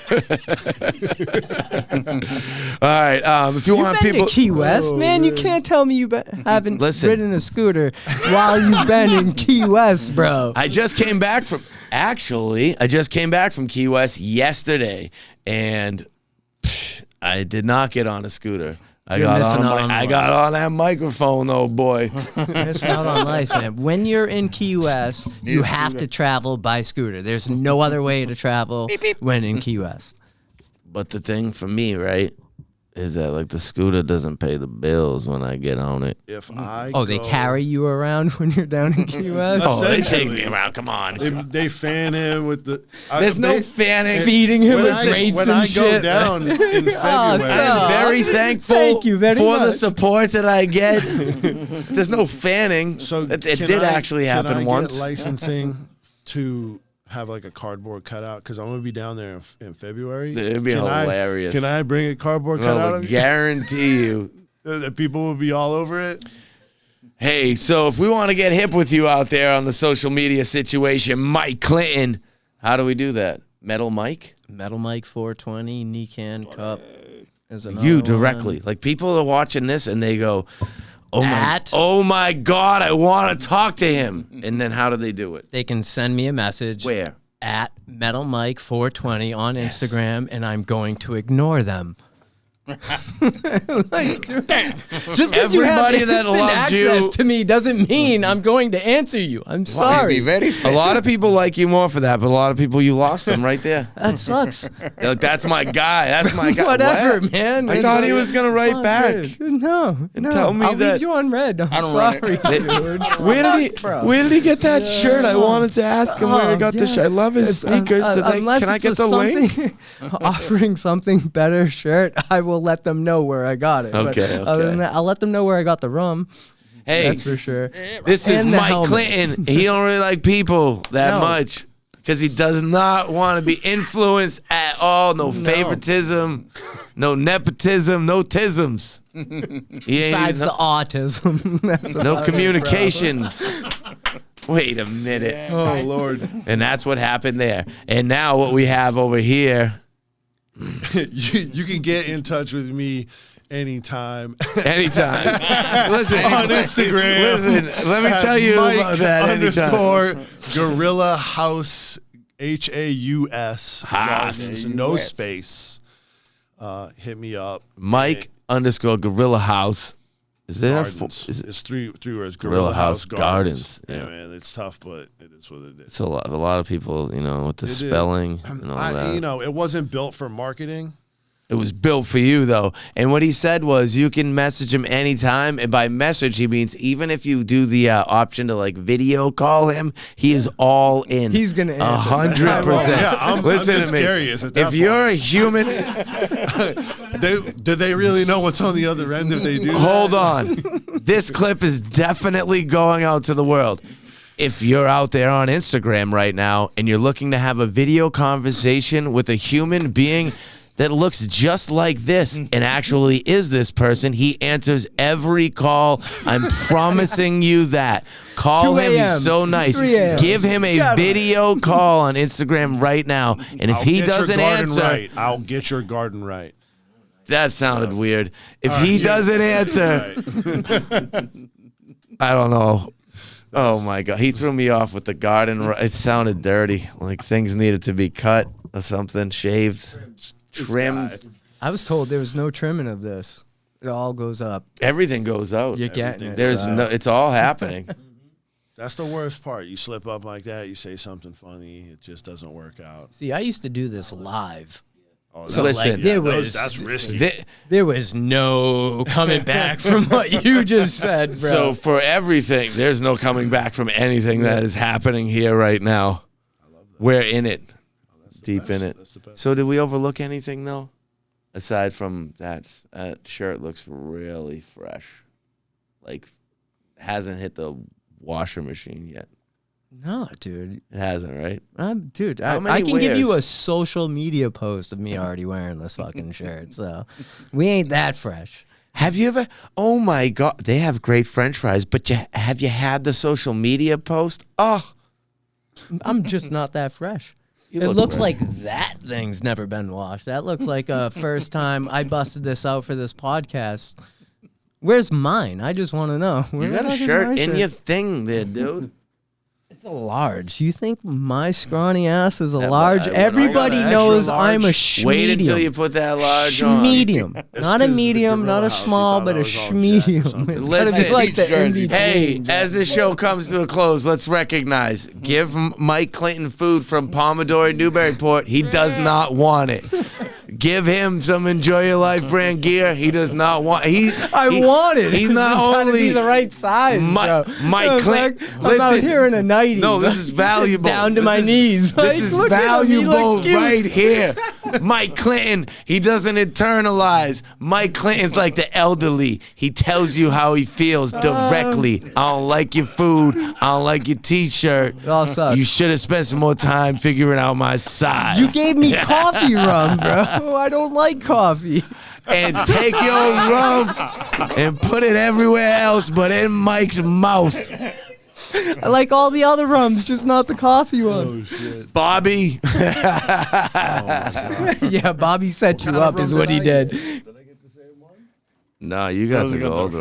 Speaker 1: All right. If you
Speaker 4: You've
Speaker 1: want
Speaker 4: been
Speaker 1: people.
Speaker 4: to Key West, man. You can't tell me you haven't
Speaker 1: Listen.
Speaker 4: ridden a scooter while you've been in Key West, bro.
Speaker 1: I just came back from. Actually, I just came back from Key West yesterday, and I did not get on a scooter. I
Speaker 4: You're
Speaker 1: got
Speaker 4: missing
Speaker 1: on.
Speaker 4: out on
Speaker 1: I
Speaker 4: life.
Speaker 1: got on that microphone, oh boy.
Speaker 4: Missing out on life, man. When you're in Key West, you have to travel by scooter. There's no other way to travel when in Key West.
Speaker 1: But the thing for me, right, is that like the scooter doesn't pay the bills when I get on it.
Speaker 3: If I
Speaker 4: Oh, they
Speaker 3: go-
Speaker 4: carry you around when you're down in Key West?
Speaker 1: Oh, they take
Speaker 3: Essentially.
Speaker 1: me around. Come on.
Speaker 3: They fan him with the.
Speaker 1: There's no fanning.
Speaker 4: Feeding him
Speaker 3: When
Speaker 4: with
Speaker 3: I,
Speaker 4: grapes
Speaker 3: when
Speaker 4: and
Speaker 3: I
Speaker 4: shit.
Speaker 3: go down in February,
Speaker 1: I'm very thankful
Speaker 4: Thank you very
Speaker 1: for the
Speaker 4: much.
Speaker 1: support that I get. There's no fanning.
Speaker 3: so
Speaker 1: it
Speaker 3: can
Speaker 1: did
Speaker 3: I-
Speaker 1: actually
Speaker 3: can
Speaker 1: happen
Speaker 3: I
Speaker 1: once.
Speaker 3: Get licensing to have like a cardboard cutout because I'm gonna be down there in February.
Speaker 1: It'd be
Speaker 3: Can
Speaker 1: hilarious.
Speaker 3: Can I bring a cardboard
Speaker 1: I
Speaker 3: cutout
Speaker 1: would
Speaker 3: of me?
Speaker 1: guarantee you.
Speaker 3: That people will be all over it?
Speaker 1: Hey, so if we want to get hip with you out there on the social media situation, Mike Clinton, how do we do that? Metal Mike?
Speaker 4: Metal Mike 420, Nikan Cup. Is another
Speaker 1: You
Speaker 4: one.
Speaker 1: directly. Like people are watching this and they go,
Speaker 4: At-
Speaker 1: oh my God, I want to talk to him. And then how do they do it?
Speaker 4: They can send me a message
Speaker 1: Where?
Speaker 4: at Metal Mike 420 on Instagram, and I'm going to ignore them. Like, dude, just because you have
Speaker 1: Everybody that
Speaker 4: instant
Speaker 1: loves
Speaker 4: access
Speaker 1: you-
Speaker 4: to me doesn't mean I'm going to answer you. I'm sorry.
Speaker 2: Be very
Speaker 1: A lot of people like you more for that, but a lot of people, you lost them right there.
Speaker 4: That sucks.
Speaker 1: They're like, that's my guy. That's my guy.
Speaker 4: Whatever,
Speaker 1: What?
Speaker 4: man.
Speaker 1: I thought he was going to write
Speaker 4: Fuck,
Speaker 1: back.
Speaker 4: dude. No, no.
Speaker 1: tell me
Speaker 4: I'll
Speaker 1: that-
Speaker 4: leave you on red. I'm
Speaker 2: don't run
Speaker 4: sorry,
Speaker 2: it.
Speaker 4: dude.
Speaker 1: Where did he get that shirt? I wanted to ask him where he got the
Speaker 4: yeah.
Speaker 1: shirt. I love his sneakers.
Speaker 4: Unless
Speaker 1: Can I
Speaker 4: it's
Speaker 1: get
Speaker 4: a
Speaker 1: the link?
Speaker 4: something- offering something better shirt, I will let them know where I got it. But
Speaker 1: Okay,
Speaker 4: Other than
Speaker 1: okay.
Speaker 4: that, I'll let them know where I got the rum.
Speaker 1: Hey,
Speaker 4: That's for sure.
Speaker 1: this is
Speaker 4: And the
Speaker 1: Mike
Speaker 4: helmet.
Speaker 1: Clinton. He don't really like people that
Speaker 4: No.
Speaker 1: much because he does not want to be influenced at all. No favoritism, no nepotism, no tisms. He ain't
Speaker 4: Besides
Speaker 1: even-
Speaker 4: the autism. That's
Speaker 1: no
Speaker 4: about it, bro.
Speaker 1: communications. Wait a minute.
Speaker 3: Oh Lord!
Speaker 1: And that's what happened there. And now what we have over here,
Speaker 3: you can get in touch with me anytime.
Speaker 1: anytime. Listen,
Speaker 3: On Instagram.
Speaker 1: Listen, let me tell you
Speaker 3: Mike
Speaker 1: about that anytime.
Speaker 3: _ Gorilla House HAUS. Gardens, no space. Hit me up.
Speaker 1: Mike _ Gorilla House. Is there
Speaker 3: Gardens.
Speaker 1: is it,
Speaker 3: It's three words.
Speaker 1: Gorilla House Gardens.
Speaker 3: Yeah,
Speaker 1: Yeah.
Speaker 3: man, it's tough, but it is what it is.
Speaker 1: it's a lot of people, with the
Speaker 3: It is.
Speaker 1: spelling and all that.
Speaker 3: It wasn't built for marketing.
Speaker 1: It was built for you, though. And what he said was you can message him anytime. And by message, he means even if you do the option to like video call him, he is all in.
Speaker 4: He's gonna answer.
Speaker 1: 100%.
Speaker 3: Yeah, I'm
Speaker 1: Listen
Speaker 3: just
Speaker 1: to me.
Speaker 3: curious at that
Speaker 1: If you're a
Speaker 3: point.
Speaker 1: human,
Speaker 3: Do they really know what's on the other end if they do?
Speaker 1: hold
Speaker 3: that?
Speaker 1: on. This clip is definitely going out to the world. If you're out there on Instagram right now and you're looking to have a video conversation with a human being that looks just like this and actually is this person, he answers every call. I'm promising you that. Call
Speaker 4: 2
Speaker 1: him.
Speaker 4: a.m.,
Speaker 1: He's so nice.
Speaker 4: 3 a.m.
Speaker 1: Give him a
Speaker 4: Shut up.
Speaker 1: video call on Instagram right now. And if
Speaker 3: I'll
Speaker 1: he
Speaker 3: get your
Speaker 1: doesn't
Speaker 3: garden
Speaker 1: answer,
Speaker 3: right. I'll get your garden right.
Speaker 1: that sounded weird. If he doesn't answer, I don't know. Oh my God, he threw me off with the garden. It sounded dirty, like things needed to be cut or something, shaved, trimmed.
Speaker 4: I was told there was no trimming of this. It all goes up.
Speaker 1: Everything goes out.
Speaker 4: You're getting it.
Speaker 1: There's no. It's all happening.
Speaker 3: That's the worst part. You slip up like that, you say something funny, it just doesn't work out.
Speaker 4: See, I used to do this live.
Speaker 3: Oh,
Speaker 1: So
Speaker 3: that's-
Speaker 1: listen,
Speaker 4: there was-
Speaker 3: that's risky.
Speaker 4: There was no coming back from what you just said, bro.
Speaker 1: So for everything, there's no coming back from anything that is happening here right now. We're in it, deep in it. So did we overlook anything though? aside from that shirt looks really fresh. Like, hasn't hit the washer machine yet.
Speaker 4: No, dude.
Speaker 1: It hasn't, right?
Speaker 4: Dude,
Speaker 1: How many
Speaker 4: I can give you
Speaker 1: wears?
Speaker 4: a social media post of me already wearing this fucking shirt. So we ain't that fresh.
Speaker 1: Have you ever? Oh my God, they have great French fries. But have you had the social media post? Oh,
Speaker 4: I'm just not that fresh.
Speaker 1: You
Speaker 4: It
Speaker 1: look
Speaker 4: looks
Speaker 1: fresh.
Speaker 4: like that thing's never been washed. That looks like a first time I busted this out for this podcast. Where's mine? I just want to know. Where
Speaker 1: you
Speaker 4: the
Speaker 1: got a
Speaker 4: fuck is
Speaker 1: shirt
Speaker 4: my
Speaker 1: in
Speaker 4: shirt?
Speaker 1: your thing there, dude.
Speaker 4: It's a large. You think my scrawny ass is a
Speaker 1: Yeah, but
Speaker 4: large?
Speaker 1: I-
Speaker 4: Everybody
Speaker 3: I got an extra
Speaker 4: knows I'm a
Speaker 3: large.
Speaker 4: schmedium.
Speaker 1: Wait until you put that large on.
Speaker 4: Schmedium.
Speaker 3: It's
Speaker 4: Not a
Speaker 3: 'cause the
Speaker 4: medium, not
Speaker 3: Gorilla
Speaker 4: a
Speaker 3: House, he
Speaker 4: small,
Speaker 3: thought
Speaker 4: but
Speaker 3: I
Speaker 4: a
Speaker 3: was all jacked or
Speaker 4: schmedium.
Speaker 3: something.
Speaker 4: It's gotta
Speaker 1: Listen,
Speaker 4: be like the in between.
Speaker 1: Hey, as this show comes to a close, let's recognize. Give Mike Clinton food from Pomodoro, Newburyport. He does not want it. Give him some Enjoy Your Life brand gear. He does not want.
Speaker 4: I want it.
Speaker 1: He's
Speaker 4: It's
Speaker 1: not
Speaker 4: gotta
Speaker 1: only
Speaker 4: be the right size.
Speaker 1: Mike-
Speaker 4: bro.
Speaker 1: Mike
Speaker 4: I'm
Speaker 1: Clint-
Speaker 4: like, I'm out
Speaker 1: listen.
Speaker 4: here in a nightie.
Speaker 1: No, this is valuable.
Speaker 4: It's down to
Speaker 1: This
Speaker 4: my
Speaker 1: is-
Speaker 4: knees.
Speaker 1: This
Speaker 4: Like,
Speaker 1: is
Speaker 4: look at him, he
Speaker 1: valuable
Speaker 4: looks cute.
Speaker 1: right here. Mike Clinton, he doesn't internalize. Mike Clinton's like the elderly. He tells you how he feels directly. I don't like your food. I don't like your T-shirt.
Speaker 4: It all sucks.
Speaker 1: You should have spent some more time figuring out my size.
Speaker 4: You gave me coffee rum, bro. I don't like coffee.
Speaker 1: And take your rum and put it everywhere else but in Mike's mouth.
Speaker 4: I like all the other rums, just not the coffee one.
Speaker 1: Bobby.
Speaker 4: Yeah, Bobby set you up, is what he did.
Speaker 5: Did I get the same one?
Speaker 1: No, you got
Speaker 2: Those
Speaker 1: the
Speaker 2: are good,
Speaker 1: gold
Speaker 2: though.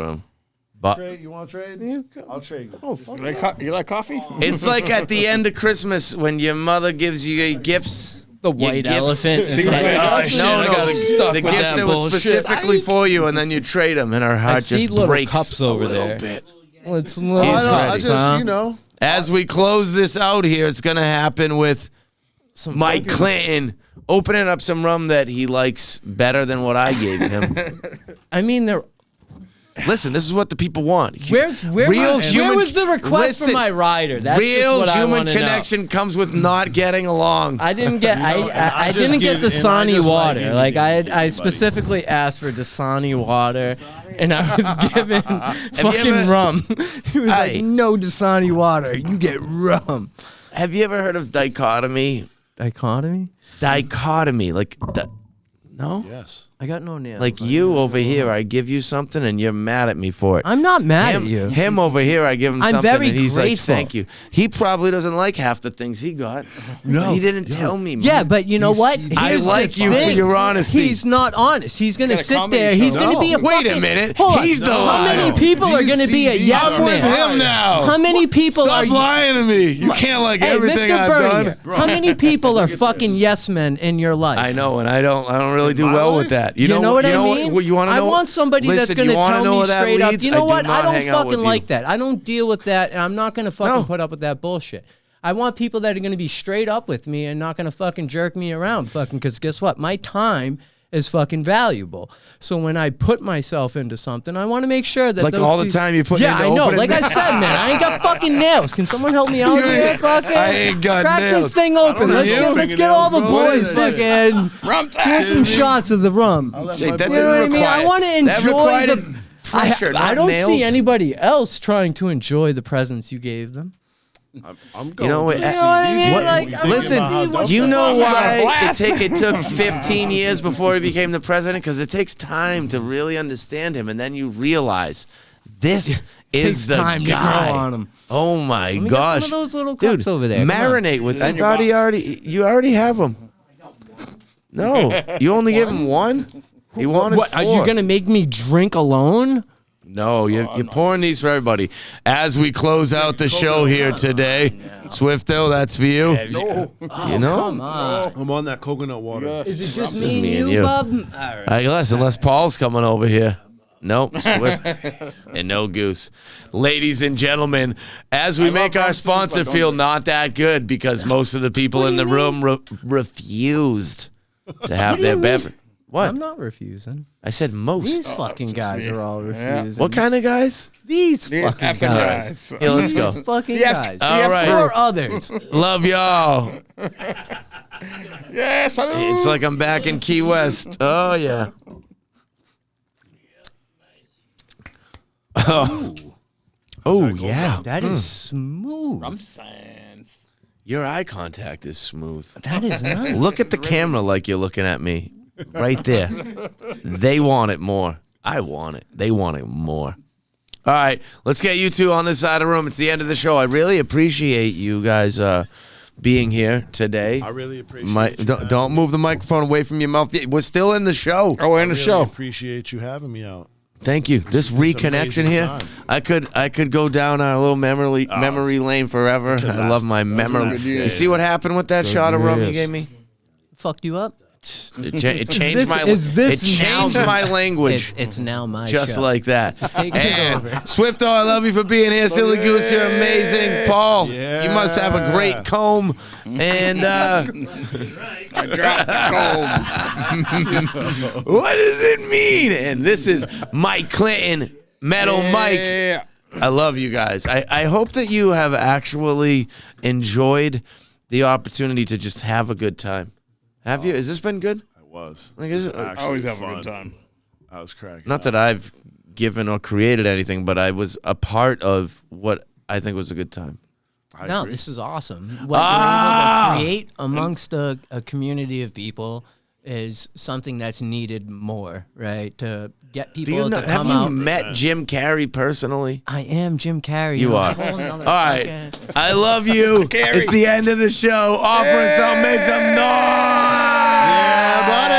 Speaker 1: rum.
Speaker 5: Trade? You want to trade? I'll trade you.
Speaker 2: You like coffee?
Speaker 1: It's like at the end of Christmas when your mother gives you your gifts.
Speaker 4: The
Speaker 1: Your
Speaker 4: white
Speaker 1: gifts.
Speaker 4: elephant. It's
Speaker 2: Secret
Speaker 4: like,
Speaker 2: Santa.
Speaker 4: oh, shit,
Speaker 1: No,
Speaker 4: I
Speaker 1: no,
Speaker 4: got
Speaker 1: the,
Speaker 4: stuck
Speaker 1: the
Speaker 4: with
Speaker 1: gifts
Speaker 4: that
Speaker 1: that was
Speaker 4: bullshit.
Speaker 1: specifically for you, and then you trade them, and her heart
Speaker 4: see
Speaker 1: just
Speaker 4: little
Speaker 1: breaks
Speaker 4: cups
Speaker 1: a
Speaker 4: over
Speaker 1: little
Speaker 4: there.
Speaker 1: bit.
Speaker 4: Well, it's
Speaker 1: He's
Speaker 3: I
Speaker 1: ready.
Speaker 3: just, you know.
Speaker 1: As we close this out here, it's gonna happen with Mike Clinton opening up some rum that he likes better than what I gave him.
Speaker 4: I mean, they're.
Speaker 1: Listen, this is what the people want.
Speaker 4: Where
Speaker 1: Real human-
Speaker 4: was the request
Speaker 1: listen,
Speaker 4: for my rider? That's just
Speaker 1: Real
Speaker 4: what I
Speaker 1: human
Speaker 4: wanna know.
Speaker 1: connection comes with not getting along.
Speaker 4: I didn't get. I
Speaker 3: I just
Speaker 4: didn't get
Speaker 3: give- and I
Speaker 4: Dasani
Speaker 3: just like
Speaker 4: water. Like I
Speaker 3: anybody.
Speaker 4: specifically asked for Dasani water, and I was given
Speaker 1: you
Speaker 4: fucking
Speaker 1: ever-
Speaker 4: rum. He was
Speaker 1: Hey.
Speaker 4: like, "No Dasani water. You get rum."
Speaker 1: Have you ever heard of dichotomy?
Speaker 4: Dichotomy.
Speaker 1: Dichotomy, like, no?
Speaker 3: Yes.
Speaker 4: I got no nails.
Speaker 1: Like you over here, I give you something and you're mad at me for it.
Speaker 4: I'm not mad
Speaker 1: him,
Speaker 4: at you.
Speaker 1: Him over here, I give him
Speaker 4: I'm
Speaker 1: something
Speaker 4: very
Speaker 1: and he's
Speaker 4: grateful.
Speaker 1: like, thank you. He probably doesn't like half the things he got.
Speaker 3: No.
Speaker 1: He didn't tell me.
Speaker 4: Yeah,
Speaker 1: man.
Speaker 4: but you know what?
Speaker 1: I
Speaker 4: Here's the
Speaker 1: like you for
Speaker 4: thing.
Speaker 1: your honesty.
Speaker 4: He's not honest. He's gonna
Speaker 2: Gotta
Speaker 4: sit
Speaker 2: comment
Speaker 4: there.
Speaker 2: each
Speaker 4: He's
Speaker 2: other.
Speaker 4: gonna be a
Speaker 1: Wait a
Speaker 4: fucking-
Speaker 1: minute.
Speaker 4: Hold on.
Speaker 1: He's the
Speaker 4: How
Speaker 1: liar.
Speaker 4: many people are gonna be a
Speaker 3: He's
Speaker 4: yes
Speaker 1: I'm with
Speaker 4: man?
Speaker 1: him now.
Speaker 4: How many people are
Speaker 1: Stop
Speaker 4: you?
Speaker 1: lying to me. You can't like
Speaker 4: Hey,
Speaker 1: everything
Speaker 4: Mr.
Speaker 1: I've
Speaker 4: Bernier,
Speaker 1: done.
Speaker 4: how many people are fucking yes men in your life?
Speaker 1: I know, and I don't really do
Speaker 3: my
Speaker 1: well
Speaker 3: life?
Speaker 1: with that.
Speaker 4: You know what I mean?
Speaker 1: You want to know?
Speaker 4: I want somebody that's
Speaker 1: Listen,
Speaker 4: going to
Speaker 1: you wanna
Speaker 4: tell
Speaker 1: know
Speaker 4: me
Speaker 1: where that
Speaker 4: straight up.
Speaker 1: leads?
Speaker 4: You know what?
Speaker 1: do
Speaker 4: I
Speaker 1: not
Speaker 4: don't
Speaker 1: hang out with
Speaker 4: fucking
Speaker 1: you.
Speaker 4: like that. I don't deal with that, and I'm not going to fucking
Speaker 1: No.
Speaker 4: put up with that bullshit. I want people that are going to be straight up with me and not going to fucking jerk me around, fucking. Because guess what? My time is fucking valuable. So when I put myself into something, I want to make sure that
Speaker 1: Like
Speaker 4: those
Speaker 1: all the
Speaker 4: peop-
Speaker 1: time you put
Speaker 4: Yeah,
Speaker 1: into
Speaker 4: I know.
Speaker 1: opening
Speaker 4: Like I
Speaker 1: nails.
Speaker 4: said, man, I ain't got fucking nails. Can someone help me out
Speaker 1: You
Speaker 4: here?
Speaker 1: ain't-
Speaker 4: Fucking
Speaker 1: I ain't got
Speaker 4: crack
Speaker 1: nails.
Speaker 4: this thing open.
Speaker 3: know
Speaker 4: Let's
Speaker 3: you.
Speaker 4: get
Speaker 3: Fingernails,
Speaker 4: all the
Speaker 3: bro. What
Speaker 4: boys
Speaker 3: is this?
Speaker 4: fucking
Speaker 2: Rum
Speaker 4: get
Speaker 2: time.
Speaker 4: some shots of the rum.
Speaker 1: Jake, that
Speaker 4: You know what I
Speaker 1: didn't
Speaker 4: mean? I
Speaker 1: require-
Speaker 4: want to
Speaker 1: that
Speaker 4: enjoy
Speaker 1: required
Speaker 4: the
Speaker 1: pressure,
Speaker 4: I
Speaker 1: not
Speaker 4: don't
Speaker 1: nails.
Speaker 4: see anybody else trying to enjoy the presents you gave them.
Speaker 3: I'm going.
Speaker 1: You know what?
Speaker 3: to
Speaker 1: You know
Speaker 3: see
Speaker 4: what I
Speaker 3: these
Speaker 4: mean?
Speaker 3: people
Speaker 4: Like,
Speaker 3: thinking
Speaker 4: I'm
Speaker 1: Listen,
Speaker 3: about how dope
Speaker 1: you
Speaker 3: they
Speaker 1: know
Speaker 3: are.
Speaker 1: why it took 15 years before he became the president? Because it takes time to really understand him, and then you realize this
Speaker 4: Takes
Speaker 1: is the
Speaker 4: time to
Speaker 1: guy.
Speaker 4: grow on him.
Speaker 1: Oh my
Speaker 4: me get
Speaker 1: gosh,
Speaker 4: some of those little
Speaker 1: dude!
Speaker 4: cups over there. Come on.
Speaker 1: Marinate with. I thought you already have them. No, you only gave him one. He wanted
Speaker 4: What, are you
Speaker 1: four.
Speaker 4: going to make me drink alone?
Speaker 1: No, you're pouring these for everybody. As we close out the show here today, Swifto, that's for you. You know?
Speaker 4: Come on.
Speaker 3: I'm on that coconut water.
Speaker 4: Is it just
Speaker 1: me
Speaker 4: me
Speaker 1: and
Speaker 4: and
Speaker 1: you.
Speaker 4: you, Bob? All right.
Speaker 1: I guess unless Paul's coming over here. Nope, Swift and no Goose. Ladies and gentlemen, as we make our sponsor feel not that good because most of the people in the room refused to have their beverage. What?
Speaker 4: I'm not refusing.
Speaker 1: I said most.
Speaker 4: These fucking guys are all refusing.
Speaker 1: What kind of guys?
Speaker 4: These fucking
Speaker 2: effing
Speaker 4: guys.
Speaker 2: guys.
Speaker 1: Here, let's go.
Speaker 4: These fucking
Speaker 2: You have to-
Speaker 4: guys.
Speaker 1: All right.
Speaker 4: Or others.
Speaker 1: Love y'all.
Speaker 2: Yes,
Speaker 1: It's like I'm back in Key West. Oh, yeah. Oh, yeah.
Speaker 4: That is smooth.
Speaker 2: I'm saying.
Speaker 1: Your eye contact is smooth.
Speaker 4: That is nice.
Speaker 1: Look at the camera like you're looking at me. Right there. They want it more. I want it. They want it more. All right, let's get you two on this side of the room. It's the end of the show. I really appreciate you guys being here today.
Speaker 3: I really appreciate you.
Speaker 1: Don't move the microphone away from your mouth. We're still in the show.
Speaker 2: Oh, we're in the show.
Speaker 3: Appreciate you having me out.
Speaker 1: Thank you. This reconnection here,
Speaker 3: time.
Speaker 1: I could go down our little memory lane forever. I love my memory. You see what happened with that shot of rum you gave me?
Speaker 4: Fucked you up?
Speaker 1: It changed my language.
Speaker 4: It's now my
Speaker 1: just
Speaker 4: show.
Speaker 1: like that.
Speaker 4: Take it
Speaker 1: And
Speaker 4: over.
Speaker 1: Swifto, I love you for being here. Silly Goose, you're amazing. Paul, you must have a great comb. And
Speaker 2: I dropped the comb.
Speaker 1: what does it mean? And this is Mike Clinton, Metal Mike. I love you guys. I hope that you have actually enjoyed the opportunity to just have a good time. Have you? Has this been good?
Speaker 3: I was.
Speaker 1: Like, is it,
Speaker 2: I always have a good time.
Speaker 3: I was cracking.
Speaker 1: not that I've given or created anything, but I was a part of what I think was a good time.
Speaker 4: No, this is awesome. What you're able to create amongst a community of people is something that's needed more, right? To get
Speaker 1: Do
Speaker 4: people
Speaker 1: you know,
Speaker 4: to
Speaker 1: have
Speaker 4: come
Speaker 1: you
Speaker 4: out.
Speaker 1: met Jim Carrey personally?
Speaker 4: I am Jim Carrey.
Speaker 1: You
Speaker 4: on a
Speaker 1: are.
Speaker 4: whole nother
Speaker 1: All right.
Speaker 4: fucking-
Speaker 1: I love you.
Speaker 2: Carey.
Speaker 1: It's the end of the show. Offering some, make some noise. Yeah, buddy.